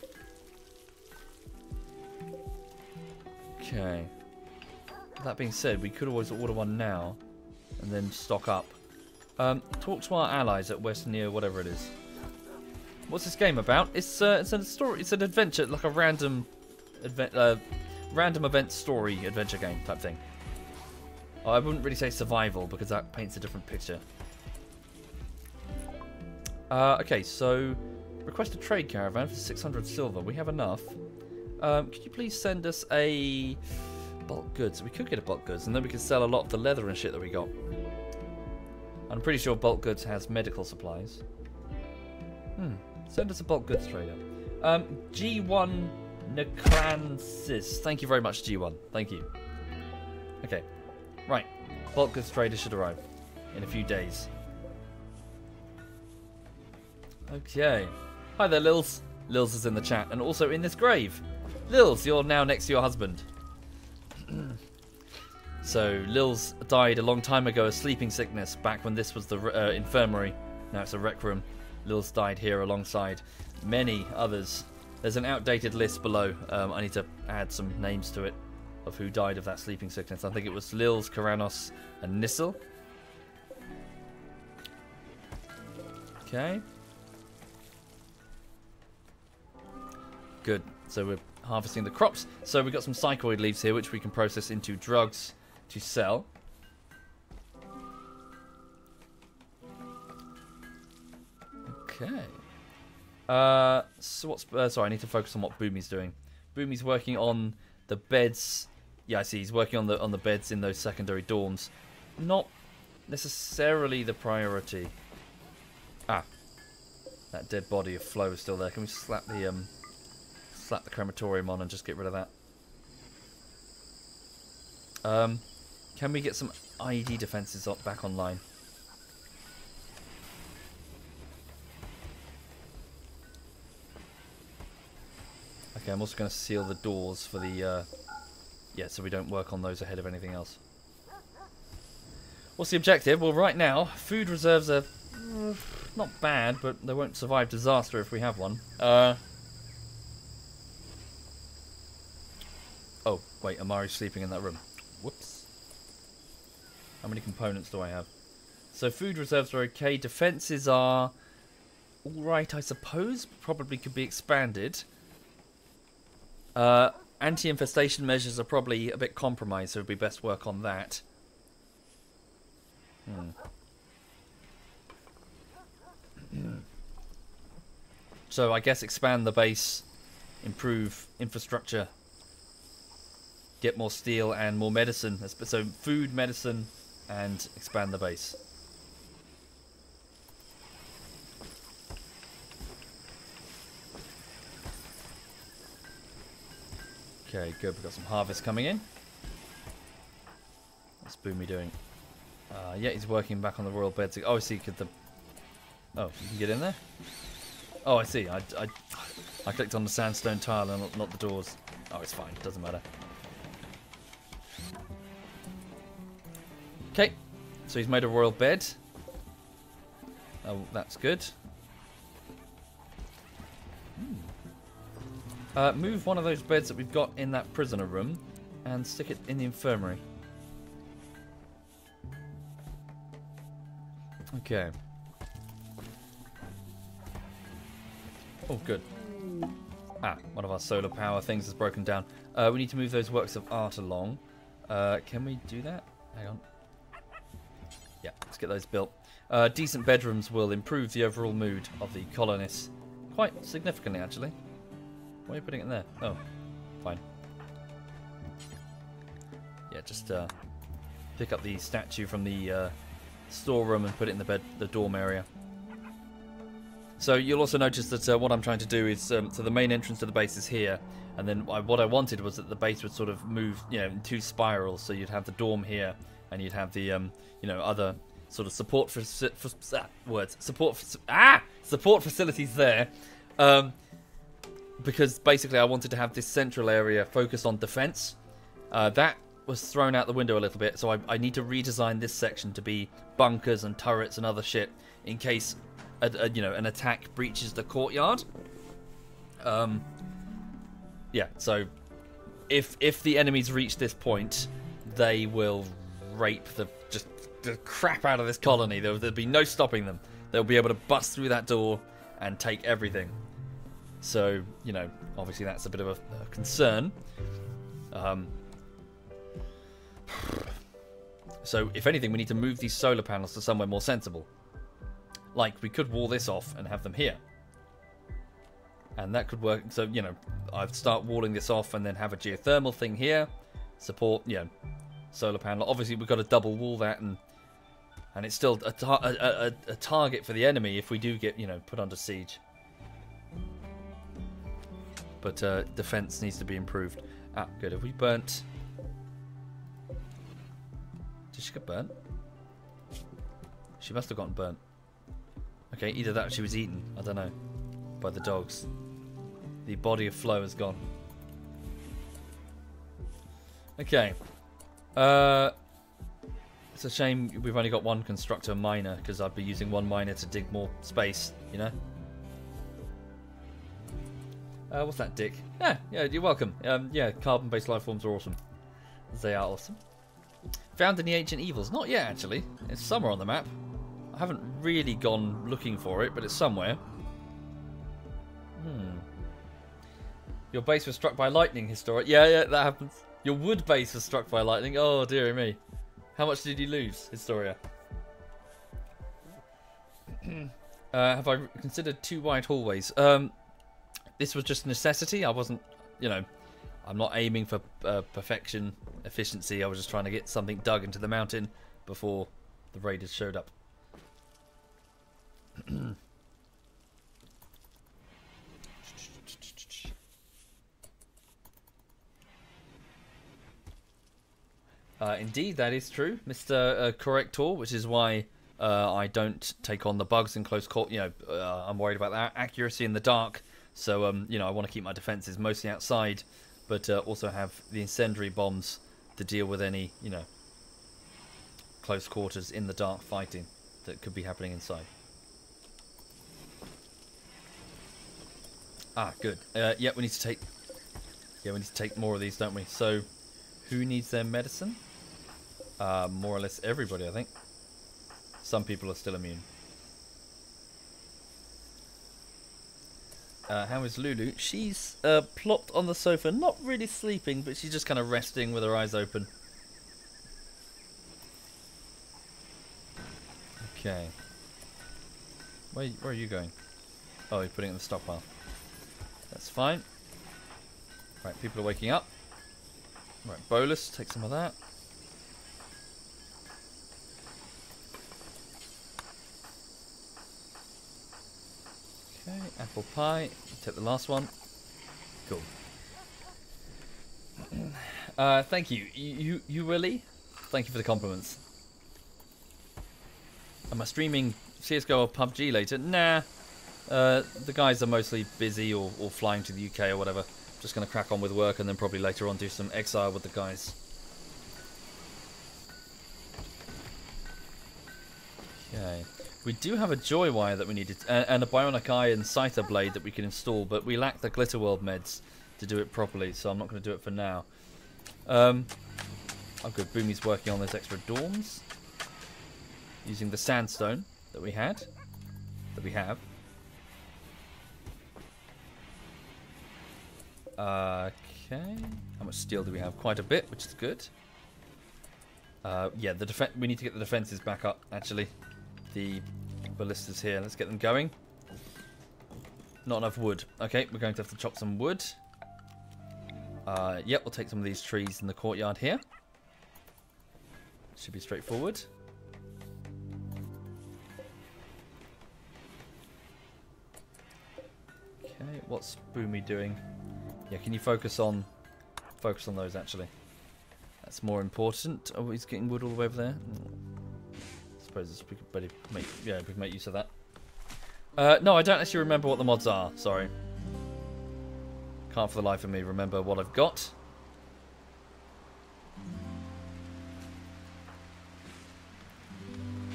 A: Okay. That being said, we could always order one now and then stock up. Talk to our allies at West near whatever it is. What's this game about? It's a story. It's an adventure, like a random event story adventure game type thing. Oh, I wouldn't really say survival because that paints a different picture. Okay, so request a trade caravan for 600 silver. We have enough. Could you please send us a bulk goods? We could get a bulk goods, and then we could sell a lot of the leather and shit that we got. I'm pretty sure bulk goods has medical supplies. Send us a bulk goods trader. G1 Necransis. Thank you very much, G1. Thank you. Okay. Right. Bulk goods trader should arrive in a few days. Okay. Hi there, Lils. Lils is in the chat and also in this grave. Lils, you're now next to your husband. So, Lils died a long time ago of sleeping sickness back when this was the infirmary. Now it's a rec room. Lils died here alongside many others. There's an outdated list below. I need to add some names to it of who died of that sleeping sickness. I think it was Lils, Karanos, and Nissel. Okay. Good. So we're harvesting the crops. So we've got some psychoid leaves here, which we can process into drugs to sell. Okay. So what's... sorry, I need to focus on what Boomy's doing. Boomy's working on the beds. Yeah, I see. He's working on the beds in those secondary dorms. Not necessarily the priority. Ah. That dead body of Flo is still there. Can we slap the crematorium on and just get rid of that? Can we get some ID defenses back online? Okay, I'm also going to seal the doors for the... yeah, so we don't work on those ahead of anything else. What's the objective? Well, right now, food reserves are not bad, but they won't survive disaster if we have one. Oh, wait, Amari's sleeping in that room. Whoops. How many components do I have? So food reserves are okay. Defenses are alright, I suppose. Probably could be expanded. Anti-infestation measures are probably a bit compromised, so it would be best work on that. So I guess expand the base, improve infrastructure, get more steel and more medicine. So food, medicine, and expand the base. Okay, good. We've got some harvest coming in. What's Boomy doing? Yeah, he's working back on the royal beds. Oh, I see. Could the... Oh, you can get in there? Oh, I see. I clicked on the sandstone tile and not the doors. Oh, it's fine. Doesn't matter. Okay. So he's made a royal bed. Oh, that's good. Move one of those beds that we've got in that prisoner room and stick it in the infirmary. Okay. Oh, good. Ah, one of our solar power things is broken down. We need to move those works of art along. Can we do that? Hang on. Yeah, let's get those built. Decent bedrooms will improve the overall mood of the colonists quite significantly, actually. Why are you putting it in there? Oh, fine. Yeah, just pick up the statue from the storeroom and put it in the dorm area. So you'll also notice that what I'm trying to do is, so the main entrance to the base is here, and then what I wanted was that the base would sort of move, you know, in two spirals. So you'd have the dorm here, and you'd have the you know, other sort of support support facilities there, because basically I wanted to have this central area focused on defense. That was thrown out the window a little bit, so I need to redesign this section to be bunkers and turrets and other shit in case you know, an attack breaches the courtyard. Yeah, so if the enemies reach this point, they will rape the crap out of this colony. There'll be no stopping them. They'll be able to bust through that door and take everything. So, you know, obviously that's a bit of a concern. So, if anything, we need to move these solar panels to somewhere more sensible. Like, we could wall this off and have them here. And that could work. So, you know, I'd start walling this off and then have a geothermal thing here. Support, you know, solar panel. Obviously, we've got to double wall that, and it's still a target for the enemy if we do get, you know, put under siege. But defense needs to be improved. Ah, good. Have we burnt? Did she get burnt? She must have gotten burnt. Okay, either that or she was eaten. I don't know. By the dogs. The body of Flo has gone. Okay. It's a shame we've only got one constructor miner, because I'd be using one miner to dig more space, you know? What's that, Dick? Yeah, you're welcome. Yeah, carbon-based life forms are awesome. They are awesome. Found any ancient evils? Not yet, actually. It's somewhere on the map. I haven't really gone looking for it, but it's somewhere. Your base was struck by lightning, Historic. Yeah, that happens. Your wood base was struck by lightning. Oh, dearie me. How much did you lose, Historia? Have I considered 2 wide hallways? This was just necessity. I wasn't, you know, I'm not aiming for perfection, efficiency. I was just trying to get something dug into the mountain before the raiders showed up. Indeed, that is true, Mr. Corrector, which is why I don't take on the bugs in close quarters. You know, I'm worried about that accuracy in the dark. So, you know, I want to keep my defenses mostly outside, but also have the incendiary bombs to deal with any, you know, close quarters in the dark fighting that could be happening inside. Ah, good. Yeah, we need to take. Yeah, we need to take more of these, don't we? So, who needs their medicine? More or less everybody, I think. Some people are still immune. How is Lulu? She's plopped on the sofa, not really sleeping, but she's just kind of resting with her eyes open. Okay. Where are you going? Oh, you're putting it in the stockpile. That's fine. Right, people are waking up. Right, bolus, take some of that. Okay, apple pie. Take the last one. Cool. Thank you. You really? Thank you for the compliments. Am I streaming CSGO or PUBG later? Nah. The guys are mostly busy or flying to the UK or whatever. Just going to crack on with work and then probably later on do some exile with the guys. Okay. We do have a joy wire that we needed, and a bionic eye and scyther blade that we can install, but we lack the Glitter World meds to do it properly, so I'm not going to do it for now. Oh good, Boomy's working on those extra dorms. Using the sandstone that we have. Okay, how much steel do we have? Quite a bit, which is good. Yeah, we need to get the defenses back up, actually. The ballistas here, let's get them going. Not enough wood. Okay, we're going to have to chop some wood. Yep, we'll take some of these trees in the courtyard here. Should be straightforward. Okay, what's Boomy doing? Yeah, can you focus on those actually? That's more important. Oh, he's getting wood all the way over there. I suppose we could better make, yeah, we can make use of that. No, I don't actually remember what the mods are. Sorry. Can't for the life of me remember what I've got.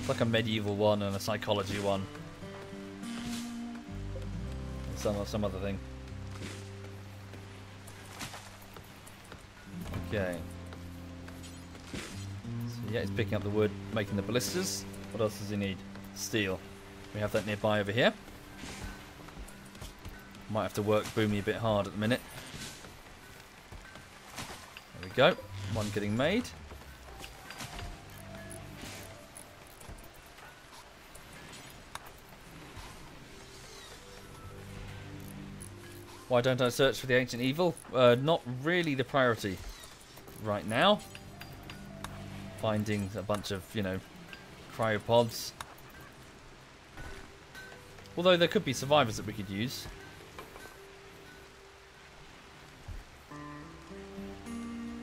A: It's like a medieval one and a psychology one. And some other thing. Okay. So yeah, he's picking up the wood, making the ballistas. What else does he need? Steel. We have that nearby over here. Might have to work Boomy a bit hard at the minute. There we go. One getting made. Why don't I search for the ancient evil? Not really the priority right now. Finding a bunch of, you know, cryopods. Although there could be survivors that we could use.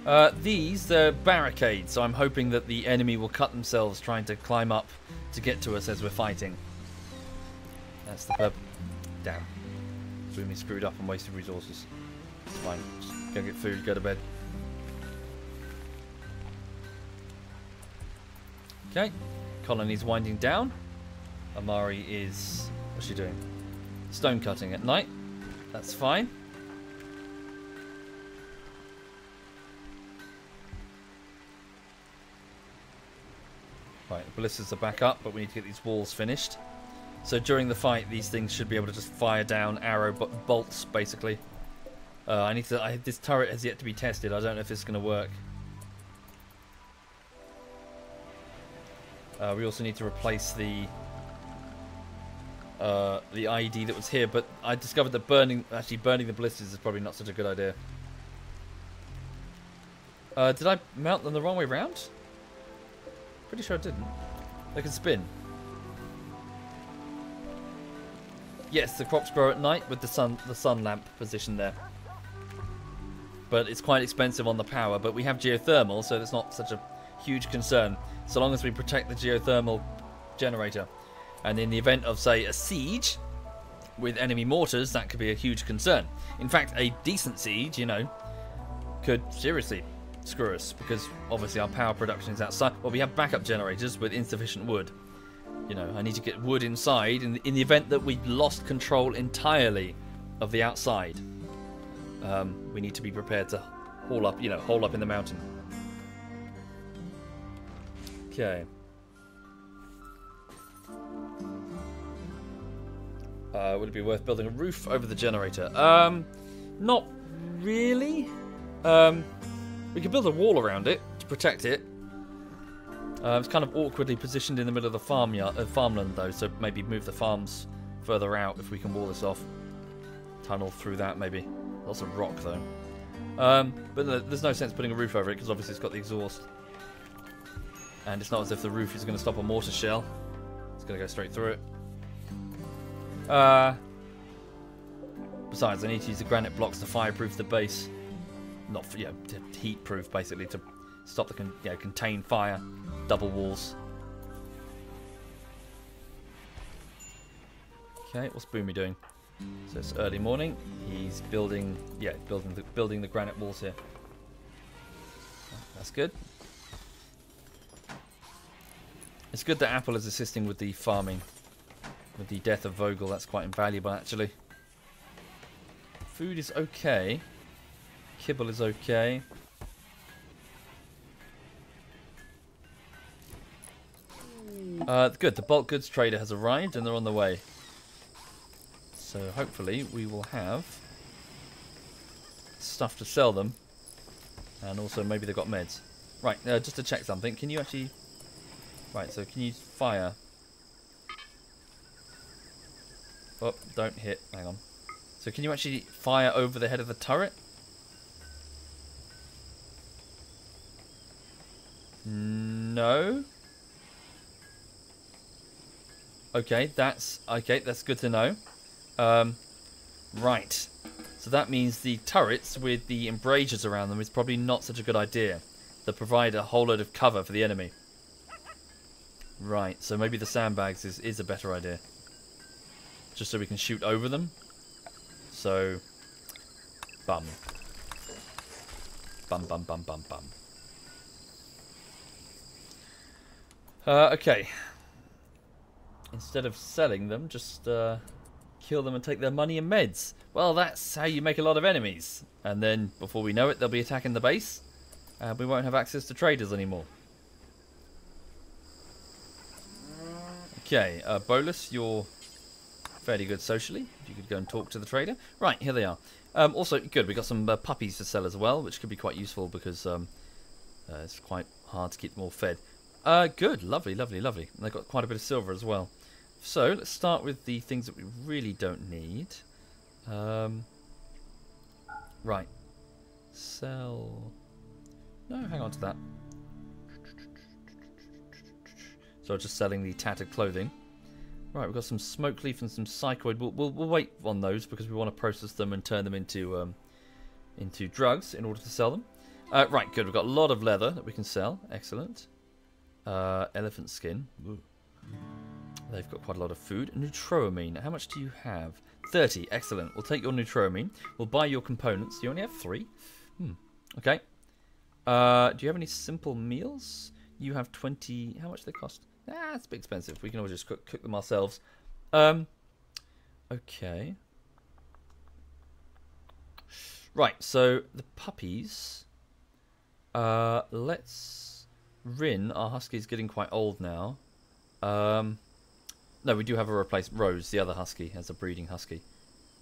A: They're barricades, so I'm hoping that the enemy will cut themselves trying to climb up to get to us as we're fighting. That's the purpose. Damn. Boomy screwed up and wasted resources. It's fine. Just go get food, go to bed. Okay. Colony's winding down. Amari is... what's she doing? Stone cutting at night. That's fine. Right, the ballistas are back up, but we need to get these walls finished. So during the fight, these things should be able to just fire down arrow bolts, basically. This turret has yet to be tested. I don't know if this is going to work. We also need to replace the IED that was here, but I discovered that burning the ballistas is probably not such a good idea. Did I mount them the wrong way round? Pretty sure I didn't. They can spin. Yes, the crops grow at night with the sun lamp position there. But it's quite expensive on the power, but we have geothermal, so that's not such a huge concern, so long as we protect the geothermal generator. And in the event of, say, a siege with enemy mortars, that could be a huge concern. In fact, a decent siege, you know, could seriously screw us, because obviously our power production is outside. Well, we have backup generators with insufficient wood. You know, I need to get wood inside in the event that we lost control entirely of the outside. We need to be prepared to hole up in the mountain. Okay. Would it be worth building a roof over the generator? Not really. We could build a wall around it to protect it. It's kind of awkwardly positioned in the middle of the farmland, though, so maybe move the farms further out if we can wall this off. Tunnel through that, maybe. Lots of rock, though. But there's no sense putting a roof over it, because obviously it's got the exhaust. And it's not as if the roof is going to stop a mortar shell. It's going to go straight through it. Besides, I need to use the granite blocks to fireproof the base. Not for, to heat-proof, basically, to stop the contain fire. Double walls. Okay, what's Boomy doing? So it's early morning. He's building the granite walls here. That's good. It's good that Apple is assisting with the farming. With the death of Vogel, that's quite invaluable, actually. Food is okay. Kibble is okay. Good, the bulk goods trader has arrived and they're on the way. So hopefully we will have stuff to sell them. And also maybe they've got meds. Right, just to check something, can you actually... Right, so can you fire? Oh, don't hit, hang on. So can you actually fire over the head of the turret? No. Okay, that's good to know. Right. So that means the turrets with the embrasures around them is probably not such a good idea. that provide a whole load of cover for the enemy. Right, so maybe the sandbags is a better idea. Just so we can shoot over them. So, bum. Bum, bum, bum, bum, bum. Okay. Instead of selling them, just kill them and take their money and meds. Well, that's how you make a lot of enemies. And then, before we know it, they'll be attacking the base. We won't have access to traders anymore. Okay, Bolus, you're fairly good socially. If you could go and talk to the trader. Right, here they are. Also, good, we got some puppies to sell as well, which could be quite useful because it's quite hard to keep them all fed. Good, lovely, lovely, lovely. And they've got quite a bit of silver as well. So, let's start with the things that we really don't need. Right. Sell... No, hang on to that. So just selling the tattered clothing. Right, we've got some smoke leaf and some psychoid. We'll wait on those because we want to process them and turn them into drugs in order to sell them. Right, good. We've got a lot of leather that we can sell. Excellent. Elephant skin. Ooh. They've got quite a lot of food. Neutroamine. How much do you have? 30. Excellent. We'll take your neutroamine. We'll buy your components. You only have 3. Okay. Do you have any simple meals? You have 20. How much do they cost? It's a bit expensive. We can always just cook them ourselves. Okay. Right, so the puppies. Let's... Rin, our husky's getting quite old now. No, we do have a replacement. Rose, the other husky, as a breeding husky.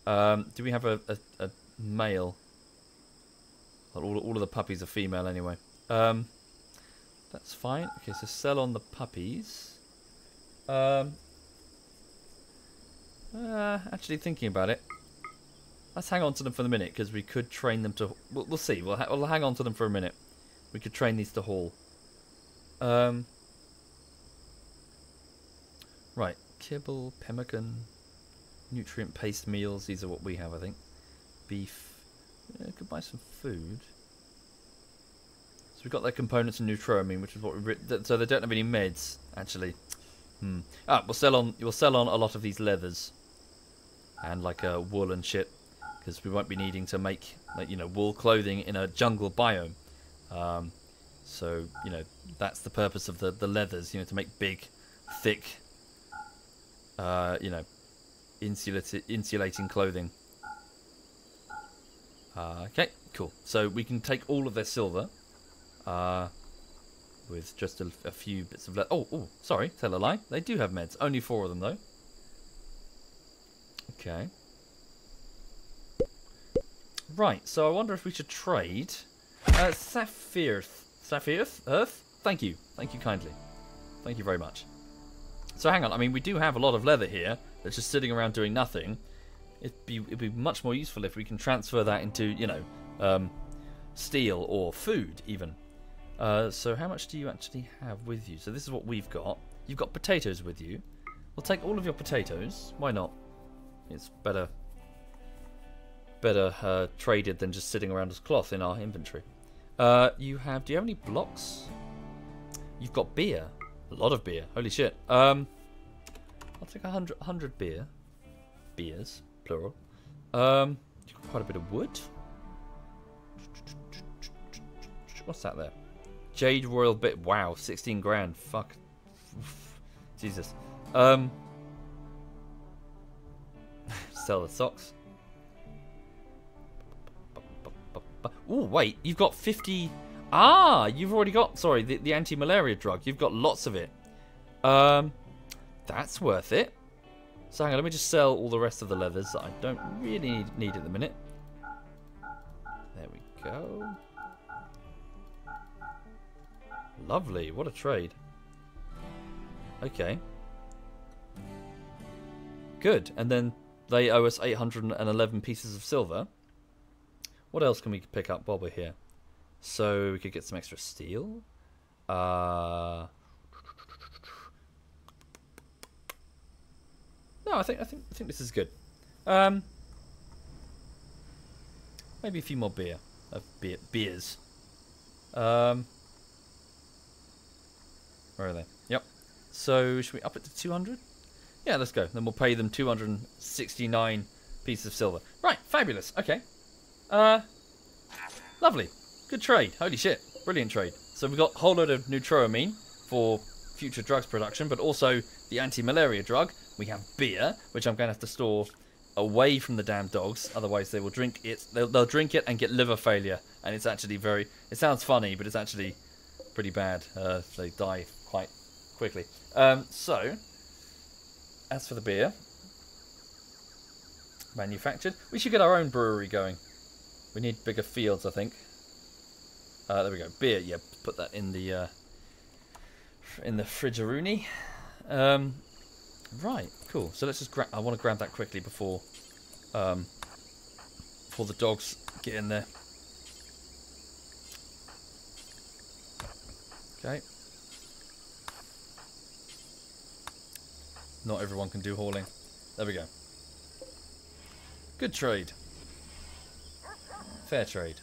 A: Do we have a male? Well, all of the puppies are female anyway. That's fine. Okay, so sell on the puppies. Actually thinking about it, let's hang on to them for the minute because we could train them to. We'll see. We'll hang on to them for a minute. We could train these to haul. Right, kibble, pemmican, nutrient paste meals. These are what we have, I think. Beef. Could buy some food. So we've got their components and neutroamine, which is what we. So they don't have any meds, actually. We'll sell on a lot of these leathers, and like wool and shit, because we won't be needing to make wool clothing in a jungle biome. So that's the purpose of the leathers, to make big, thick, insulating clothing. Okay, cool. So we can take all of their silver. With just a few bits of leather. Oh, sorry, tell a lie. They do have meds. Only 4 of them, though. Okay. Right, so I wonder if we should trade. Sapphire Earth? Thank you. Thank you kindly. Thank you very much. So hang on, I mean, we do have a lot of leather here that's just sitting around doing nothing. It'd be much more useful if we can transfer that into, steel or food, even. So how much do you actually have with you? So this is what we've got. You've got potatoes with you. We'll take all of your potatoes. Why not? It's better traded than just sitting around as cloth in our inventory. Do you have any blocks? You've got beer. A lot of beer. Holy shit. I'll take 100 beers, plural. You've got quite a bit of wood. What's that there? Jade Royal Bit. Wow, 16 grand. Fuck. Jesus. Sell the socks. Oh, wait. You've got 50... Ah, you've already got... Sorry, the anti-malaria drug. You've got lots of it. That's worth it. So hang on, let me just sell all the rest of the leathers that I don't really need at the minute. There we go. Lovely, what a trade. Okay. Good, and then they owe us 811 pieces of silver. What else can we pick up while we're here? So we could get some extra steel. No, I think this is good. Maybe a few more beers. Where are they? Yep. So, should we up it to 200? Yeah, let's go. Then we'll pay them 269 pieces of silver. Right, fabulous. Okay. Lovely. Good trade. Holy shit. Brilliant trade. So we've got a whole load of neutroamine for future drugs production, but also the anti-malaria drug. We have beer, which I'm going to have to store away from the damn dogs, otherwise they will drink it. They'll drink it and get liver failure, and it's actually very... It sounds funny, but it's actually pretty bad. They die quite quickly. So, as for the beer, manufactured. We should get our own brewery going. We need bigger fields, I think. There we go. Beer, yeah, put that in the fridgeroonie. Right, cool. So let's just grab... I want to grab that quickly before the dogs get in there. Okay. Not everyone can do hauling. There we go. Good trade. Fair trade.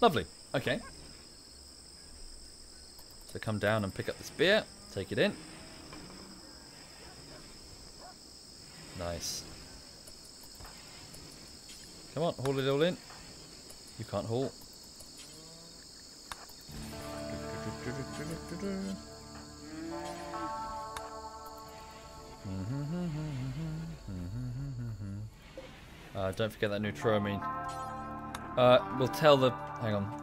A: Lovely. Okay. So come down and pick up this beer. Take it in. Nice. Come on, haul it all in. You can't haul. Don't forget that neutroamine. We'll tell the... Hang on.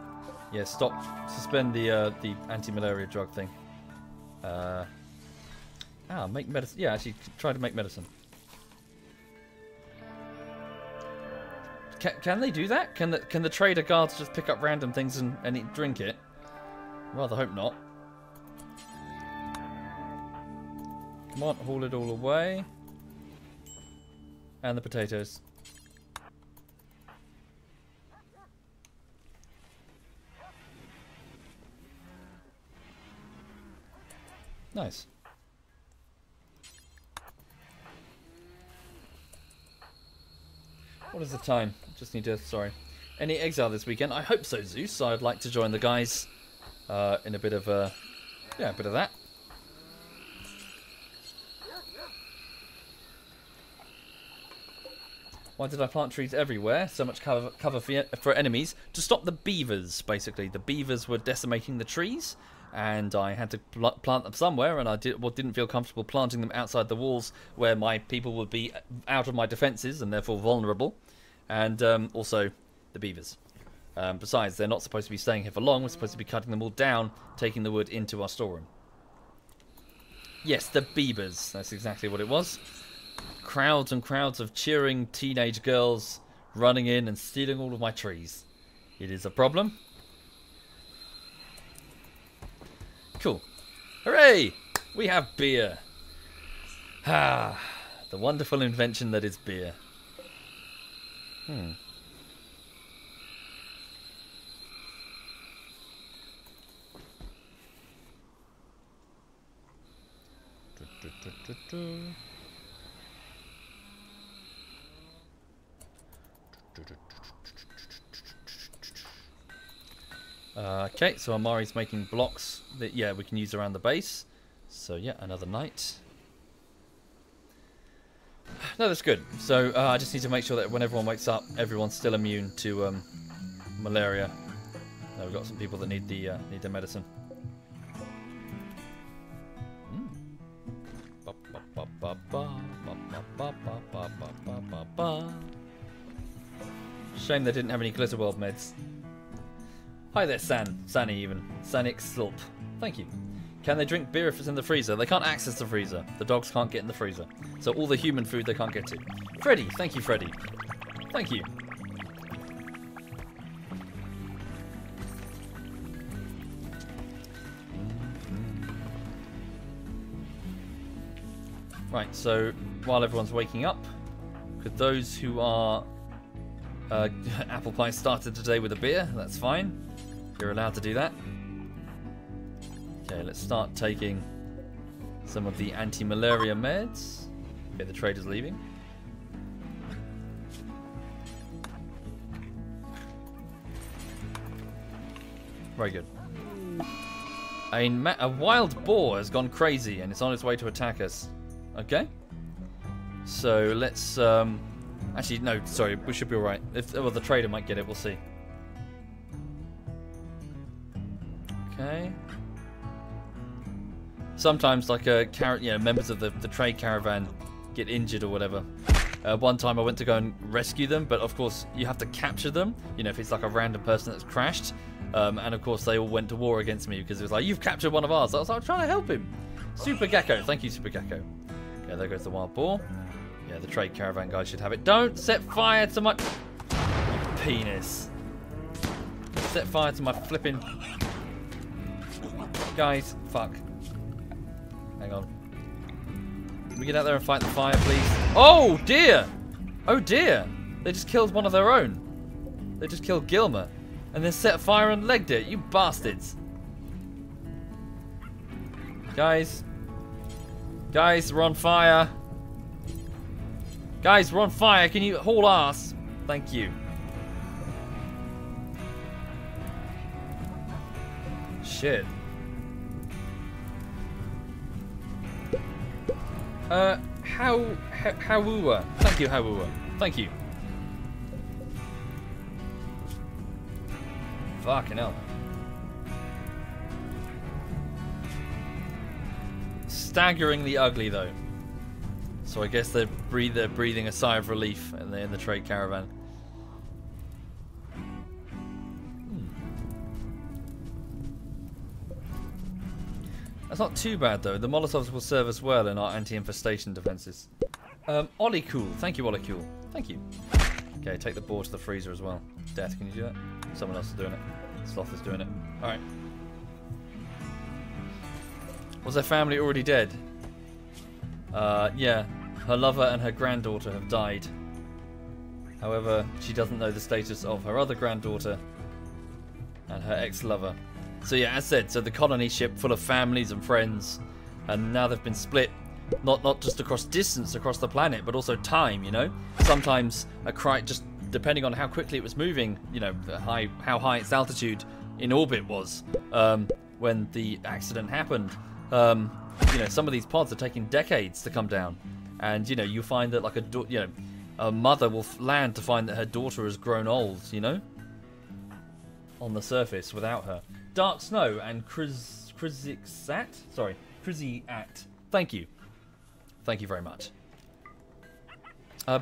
A: Yeah, stop. Suspend the anti-malaria drug thing. Make medicine. Yeah, actually, try to make medicine. Can they do that? Can the trader guards just pick up random things and drink it? Rather hope not. Come on, haul it all away. And the potatoes. Nice. What is the time? Just need to... Sorry. Any exile this weekend? I hope so, Zeus. I'd like to join the guys in a bit of... yeah, a bit of that. Why did I plant trees everywhere? So much cover for enemies. To stop the beavers, basically. The beavers were decimating the trees, and I had to plant them somewhere, and I didn't feel comfortable planting them outside the walls where my people would be out of my defences and therefore vulnerable. And also the beavers. Besides, they're not supposed to be staying here for long. We're supposed to be cutting them all down, taking the wood into our storeroom. Yes, the beavers. That's exactly what it was. Crowds and crowds of cheering teenage girls running in and stealing all of my trees. It is a problem. Cool. Hooray! We have beer. Ah, the wonderful invention that is beer. Okay, so Amari's making blocks that, yeah, we can use around the base. So, yeah, another night. No, that's good. So, I just need to make sure that when everyone wakes up, everyone's still immune to malaria. We've got some people that need the medicine. Shame they didn't have any Glitterworld meds. Hi there, Sani even. Sanix Slurp. Thank you. Can they drink beer if it's in the freezer? They can't access the freezer. The dogs can't get in the freezer. So all the human food they can't get to. Freddy, thank you, Freddy. Thank you. Right, so while everyone's waking up, could those who are... Apple Pie started today with a beer, that's fine. You're allowed to do that. Okay, let's start taking some of the anti-malaria meds. Okay, the trader's leaving. Very good. A wild boar has gone crazy and it's on its way to attack us. Okay. So let's... actually, no, sorry. We should be alright. Well, the trader might get it. We'll see. Okay. Sometimes, like, members of the trade caravan get injured or whatever. One time I went to go and rescue them, but of course you have to capture them, you know, if it's like a random person that's crashed. And of course they all went to war against me because it was like, you've captured one of ours. I was like, I'm trying to help him. Super Gecko. Thank you, Super Gecko. Okay, there goes the wild boar. Yeah, the trade caravan guy should have it. Don't set fire to my penis. Set fire to my flipping... Guys, fuck. Hang on. Can we get out there and fight the fire, please? Oh, dear! Oh, dear! They just killed one of their own. They just killed Gilmer. And then set fire and legged it. You bastards. Guys. Guys, we're on fire. Guys, we're on fire. Can you haul ass? Thank you. Shit. Hawua. Thank you, Hawua. Thank you. Fucking hell. Staggeringly ugly, though. So I guess they're breathing a sigh of relief in the trade caravan. That's not too bad, though. The Molotovs will serve us well in our anti-infestation defences. Ollie Cool. Thank you, Ollie Cool. Thank you. Okay, take the boar to the freezer as well. Death, can you do that? Someone else is doing it. Sloth is doing it. Alright. Was their family already dead? Yeah. Her lover and her granddaughter have died. However, she doesn't know the status of her other granddaughter and her ex-lover. So yeah, as said, so the colony ship full of families and friends, and now they've been split, not just across distance across the planet, but also time, you know? Sometimes just depending on how quickly it was moving, you know, how high its altitude in orbit was when the accident happened. You know, some of these pods are taking decades to come down, and you know, you find that like a mother will land to find that her daughter has grown old, you know, on the surface without her. Dark Snow and Kriziksat? Sorry, Kriziat. Thank you. Thank you very much.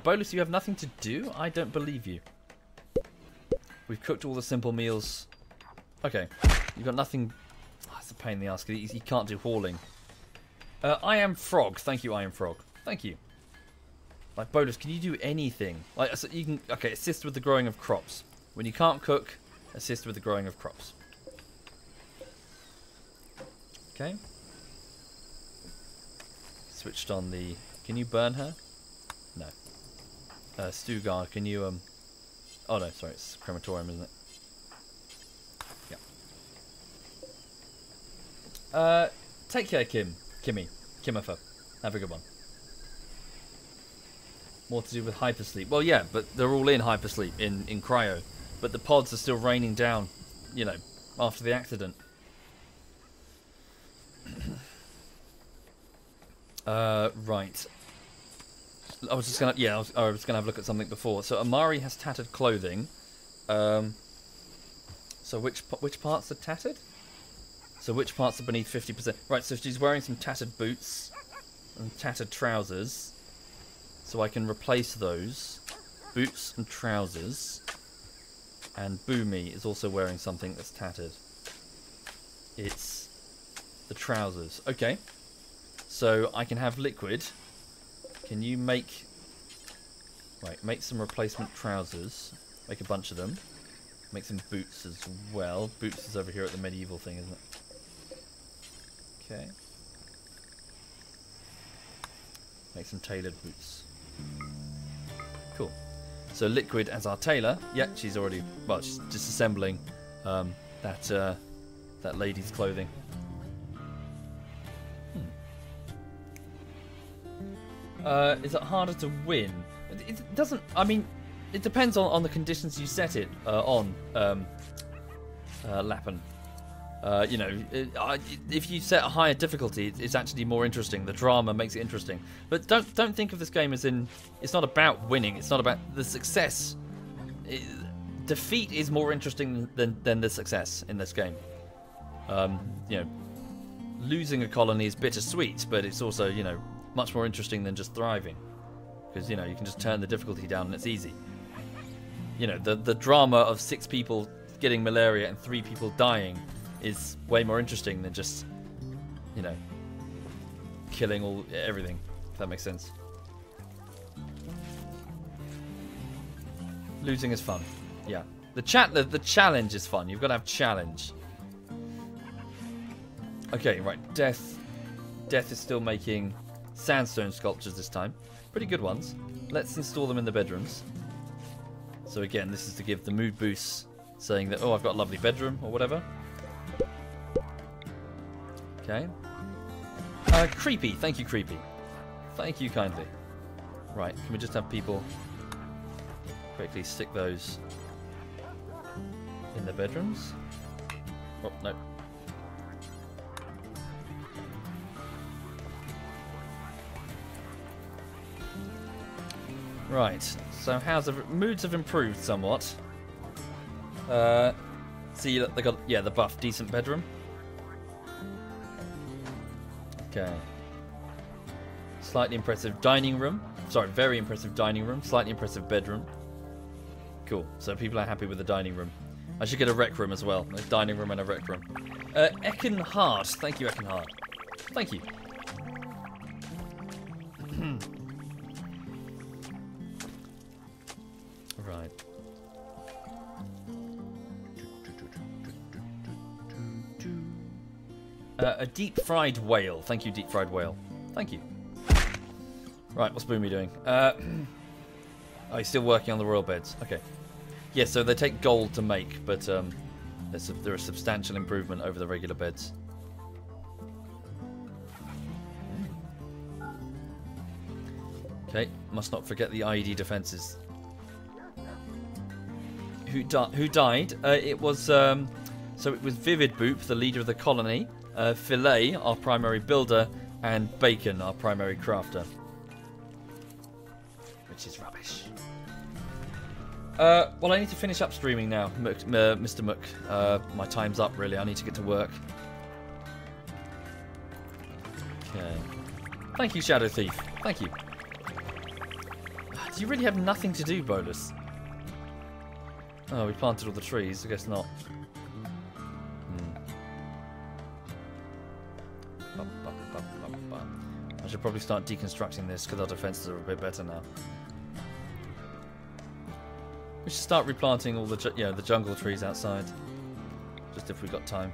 A: Bolus, you have nothing to do? I don't believe you. We've cooked all the simple meals. Okay. You've got nothing... Oh, it's a pain in the ass. He can't do hauling. I am Frog. Thank you, I am Frog. Thank you. Like, Bolus, can you do anything? Like, so you can... Okay, assist with the growing of crops. When you can't cook, assist with the growing of crops. Okay. Switched on the... Can you burn her? No. Stugar, can you... Oh no, sorry, it's crematorium, isn't it? Yeah. Take care, Kimmifer. Have a good one. More to do with hypersleep. Well, yeah, but they're all in hypersleep, in cryo. But the pods are still raining down, you know, after the accident. Right. I was just gonna, yeah, I was gonna have a look at something before. So Amari has tattered clothing. So which parts are tattered? So which parts are beneath 50%? Right. So she's wearing some tattered boots and tattered trousers. So I can replace those boots and trousers. And Boomy is also wearing something that's tattered. It's the trousers. Okay. So I can have Liquid. Can you make... Right, make some replacement trousers. Make a bunch of them. Make some boots as well. Boots is over here at the medieval thing, isn't it? Okay. Make some tailored boots. Cool. So Liquid as our tailor. Yeah, she's already... Well, she's disassembling that lady's clothing. Is it harder to win? It doesn't... I mean, it depends on the conditions you set it on, Lappen. You know, if you set a higher difficulty, it's actually more interesting. The drama makes it interesting. But don't think of this game as in, it's not about winning. It's not about the success. Defeat is more interesting than the success in this game. You know, losing a colony is bittersweet, but it's also, you know, much more interesting than just thriving. Because, you know, you can just turn the difficulty down and it's easy. You know, the drama of 6 people getting malaria and 3 people dying is way more interesting than just, you know, killing everything, if that makes sense. Losing is fun. Yeah. The challenge is fun. You've got to have challenge. Okay, right. Death is still making sandstone sculptures this time. Pretty good ones. Let's install them in the bedrooms. So again, this is to give the mood boosts, saying that, oh, I've got a lovely bedroom or whatever. Okay. Creepy. Thank you, Creepy. Thank you kindly. Right, can we just have people quickly stick those in the bedrooms? Oh, no. Right, so moods have improved somewhat. See, they got, yeah, the buff, decent bedroom. Okay. Slightly impressive dining room. Sorry, very impressive dining room. Slightly impressive bedroom. Cool. So people are happy with the dining room. I should get a rec room as well. A dining room and a rec room. Eckenhard. Thank you, Eckenhard. Thank you. Right. A deep fried whale. Thank you, deep fried whale. Thank you. Right, what's Boomy doing? Oh, he's still working on the royal beds. Okay. Yeah, so they take gold to make, but they're a substantial improvement over the regular beds. Okay, must not forget the IED defenses. Who died? It was so it was Vivid Boop, the leader of the colony, Filet, our primary builder, and Bacon, our primary crafter. Which is rubbish. Well, I need to finish up streaming now, Mr. Mook. My time's up, really. I need to get to work. Okay. Thank you, Shadow Thief. Thank you. Do you really have nothing to do, Bolus? Oh, we planted all the trees. I guess not. I should probably start deconstructing this because our defenses are a bit better now. We should start replanting all the the jungle trees outside. Just if we got time.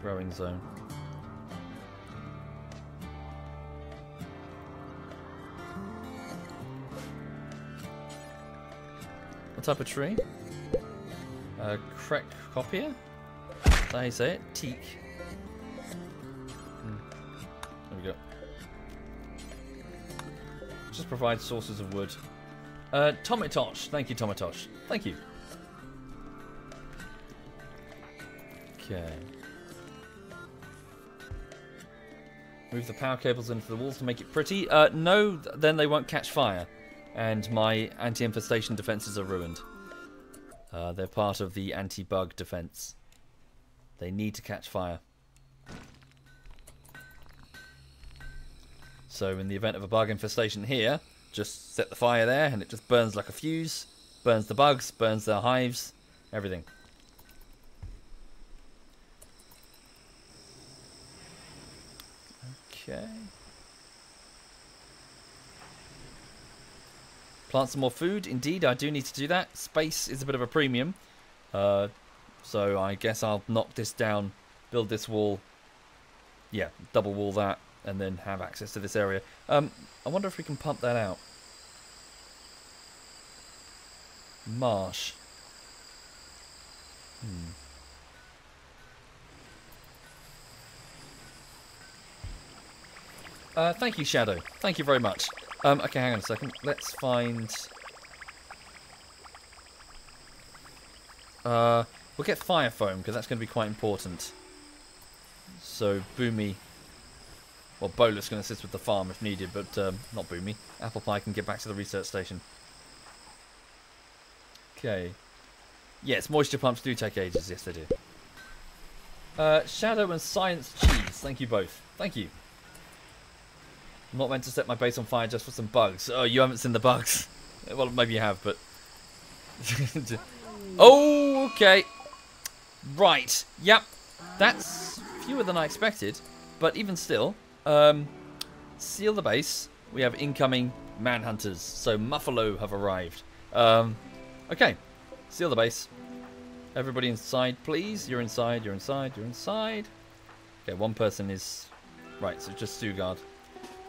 A: Growing zone. What type of tree? Crec copier? Is that how you say it? Teak. There we go. Just provide sources of wood. Tomatosh. Thank you, Tomatosh. Thank you. Okay. Move the power cables into the walls to make it pretty. No, then they won't catch fire. And my anti-infestation defenses are ruined. They're part of the anti-bug defense. They need to catch fire. So in the event of a bug infestation here, just set the fire there and it just burns like a fuse. Burns the bugs, burns the hives, everything. Okay. Plant some more food. Indeed, I do need to do that. Space is a bit of a premium. So I guess I'll knock this down, build this wall. Yeah, double wall that, and then have access to this area. I wonder if we can pump that out. Marsh. Thank you, Shadow. Thank you very much. Okay, hang on a second. Let's find... We'll get fire foam, because that's going to be quite important. So, Boomy... Well, Bolus can assist with the farm if needed, but not Boomy. Apple Pie can get back to the research station. Okay. Yes, moisture pumps do take ages. Yes, they do. Shadow and Science Cheese. Thank you both. Thank you. I'm not meant to set my base on fire just for some bugs. Oh, you haven't seen the bugs. Well, maybe you have, but... Oh, okay. Right. Yep. That's fewer than I expected. But even still... seal the base. We have incoming manhunters. So Muffalo have arrived. Okay. Seal the base. Everybody inside, please. You're inside, you're inside, you're inside. Okay, one person is... Right, so just Sugard.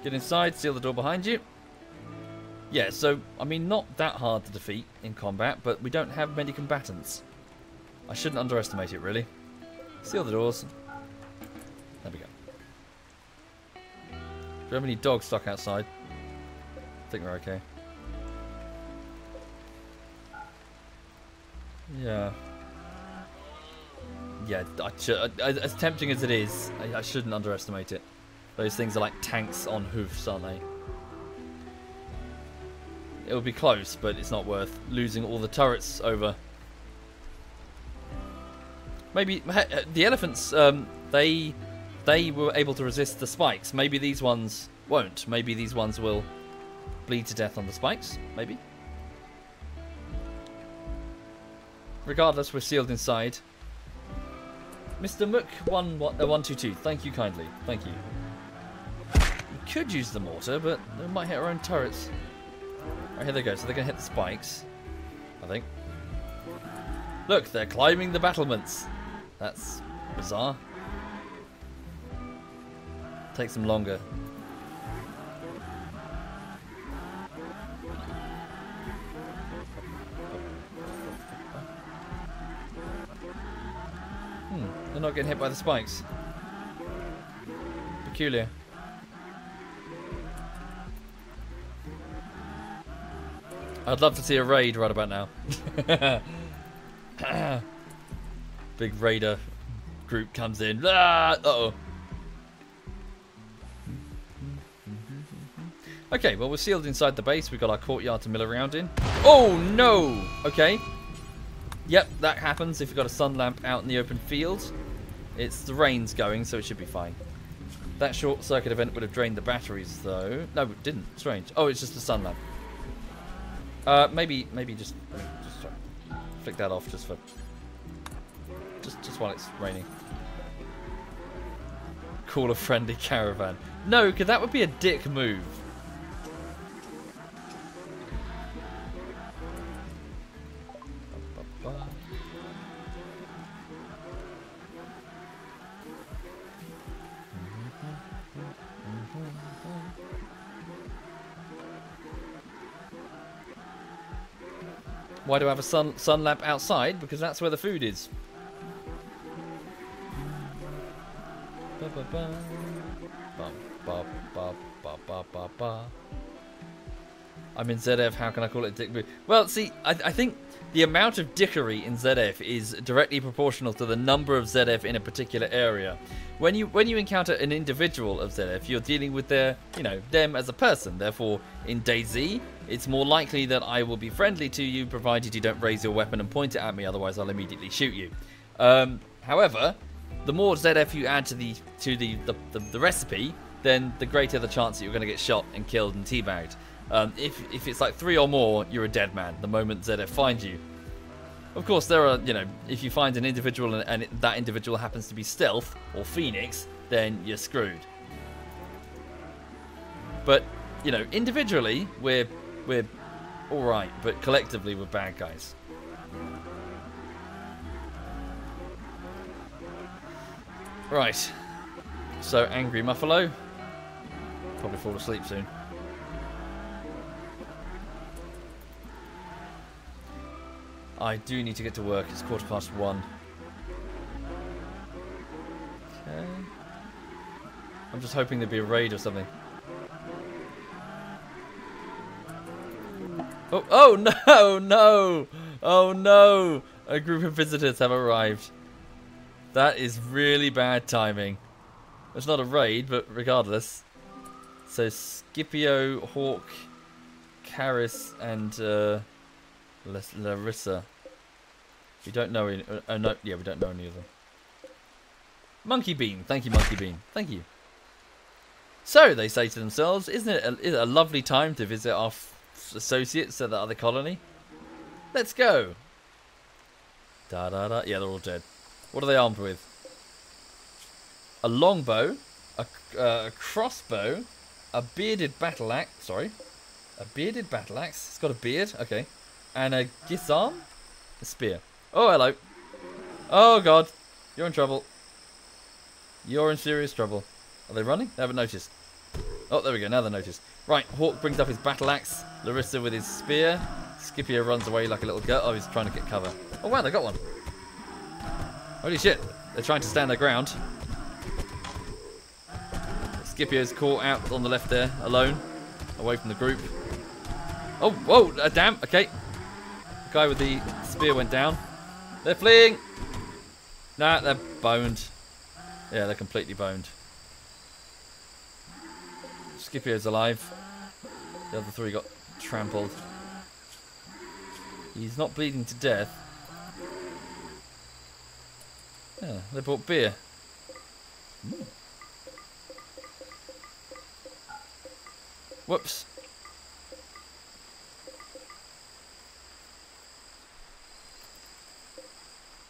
A: Get inside, seal the door behind you. Yeah, so, I mean, not that hard to defeat in combat, but we don't have many combatants. I shouldn't underestimate it, really. Seal the doors. There we go. Do we have any dogs stuck outside? I think we're okay. Yeah. Yeah, as tempting as it is, I shouldn't underestimate it. Those things are like tanks on hoofs, aren't they? It would be close, but it's not worth losing all the turrets over. Maybe the elephants, they were able to resist the spikes. Maybe these ones won't. Maybe these ones will bleed to death on the spikes. Maybe. Regardless, we're sealed inside. Mr. Mook 122, thank you kindly. Thank you. We could use the mortar, but we might hit our own turrets. Right, here they go. So they're going to hit the spikes, I think. Look, they're climbing the battlements. That's bizarre. Takes them longer. They're not getting hit by the spikes. Peculiar. I'd love to see a raid right about now. Big raider group comes in. Ah, uh-oh. Okay, well, we're sealed inside the base. We've got our courtyard to mill around in. Oh, no! Okay. Yep, that happens if you've got a sun lamp out in the open field. It's the rain's going, so it should be fine. That short circuit event would have drained the batteries, though. No, it didn't. Strange. Oh, it's just a sun lamp. Maybe just flick that off just while it's raining. Call a friendly caravan. No, because that would be a dick move. Why do I have a sun lamp outside? Because that's where the food is. I'm in ZF, how can I call it dick move? Well, see, I think the amount of dickery in ZF is directly proportional to the number of ZF in a particular area. When you encounter an individual of ZF, you're dealing with their, them as a person. Therefore, in DayZ, it's more likely that I will be friendly to you, provided you don't raise your weapon and point it at me. Otherwise, I'll immediately shoot you. However, the more ZF you add to the recipe, then the greater the chance that you're going to get shot and killed and teabagged. If it's like 3 or more, you're a dead man the moment ZF finds you. Of course, there are, if you find an individual and that individual happens to be Stealth or Phoenix, then you're screwed. But, individually, we're alright, but collectively, we're bad guys. Right. So, angry Muffalo. Probably fall asleep soon. I do need to get to work. It's 1:15. Okay. I'm just hoping there'd be a raid or something. Oh no, no! Oh no! A group of visitors have arrived. That is really bad timing. It's not a raid, but regardless. So Scipio, Hawk, Karis, and Larissa. We don't know any. No, yeah, we don't know any of them. Monkey Bean, thank you, Monkey Bean, thank you. So they say to themselves, isn't it a lovely time to visit our associates at the other colony? Let's go. Da da da. Yeah, they're all dead. What are they armed with? A longbow, a crossbow, a bearded battle axe. Sorry, a bearded battle axe. It's got a beard. Okay, and a gisarm, a spear. Oh, hello. Oh God, you're in trouble. You're in serious trouble. Are they running? They haven't noticed. Oh, there we go. Now they noticed. Right, Hawk brings up his battle axe. Larissa with his spear. Scipio runs away like a little girl. Oh, he's trying to get cover. Oh wow, they got one. Holy shit! They're trying to stand their ground. Scipio's caught out on the left there, alone, away from the group. Oh, whoa, damn, okay. The guy with the spear went down. They're fleeing. Nah, they're boned. Yeah, they're completely boned. Scipio's alive. The other three got trampled. He's not bleeding to death. Yeah, they bought beer. Mm. Whoops.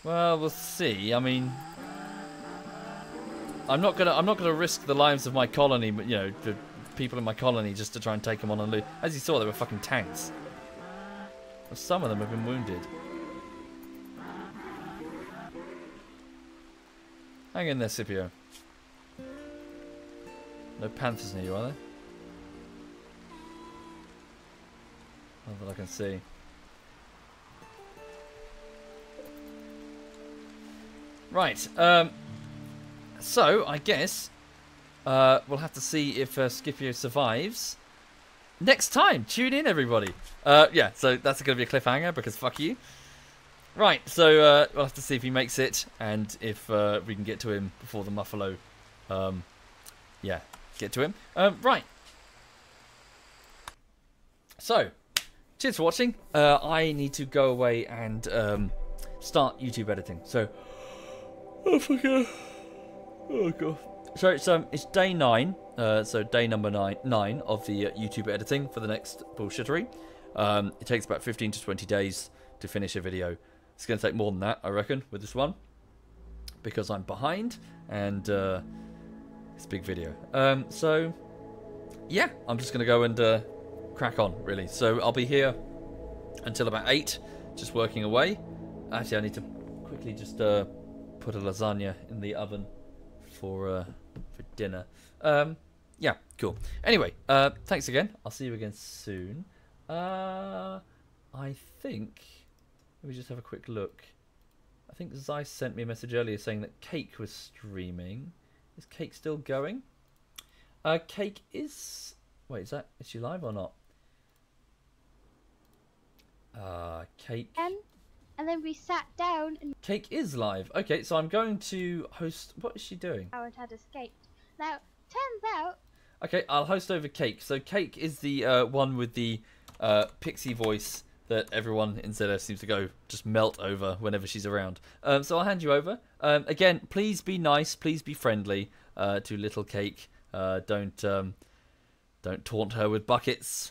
A: Well, we'll see. I mean, I'm not gonna risk the lives of my colony, but you know, the people in my colony, just to try and take them on and loot. As you saw, they were fucking tanks. Well, some of them have been wounded. Hang in there, Scipio. No panthers near you, are there? Not that I can see. Right. So I guess we'll have to see if Scipio survives next time. Tune in, everybody. Yeah. So that's going to be a cliffhanger because fuck you. Right. So we'll have to see if he makes it and if we can get to him before the Muffalo. Yeah. Get to him. Right. So. Cheers for watching. I need to go away and start YouTube editing. So, oh fucking, oh god. So it's day 9. So day number 9 of the YouTube editing for the next bullshittery. It takes about 15 to 20 days to finish a video. It's going to take more than that, I reckon, with this one, because I'm behind and it's a big video. So yeah, I'm just going to go and crack on, really. So I'll be here until about 8, just working away. Actually, I need to quickly just put a lasagna in the oven for dinner. Yeah, cool. Anyway, thanks again. I'll see you again soon. I think, let me just have a quick look. I think Zeiss sent me a message earlier saying that Cake was streaming. Is Cake still going? Cake is... Wait, is she live or not? Cake.
B: And then we sat down and...
A: Cake is live. Okay, so I'm going to host... What is she doing?
B: Howard had escaped. Now, turns out...
A: Okay, I'll host over Cake. So Cake is the one with the pixie voice that everyone in ZF seems to go just melt over whenever she's around. So I'll hand you over. Again, please be nice. Please be friendly to little Cake. Don't taunt her with buckets.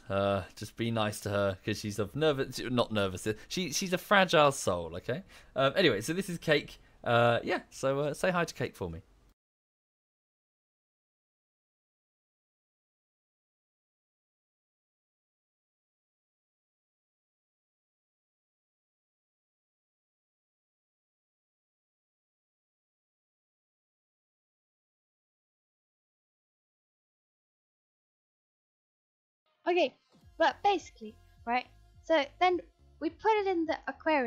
A: Just be nice to her because she's not nervous. She's a fragile soul. Okay. Anyway, so this is Cake. Yeah. So say hi to Cake for me.
B: Okay, but basically, right, so then we put it in the aquarium.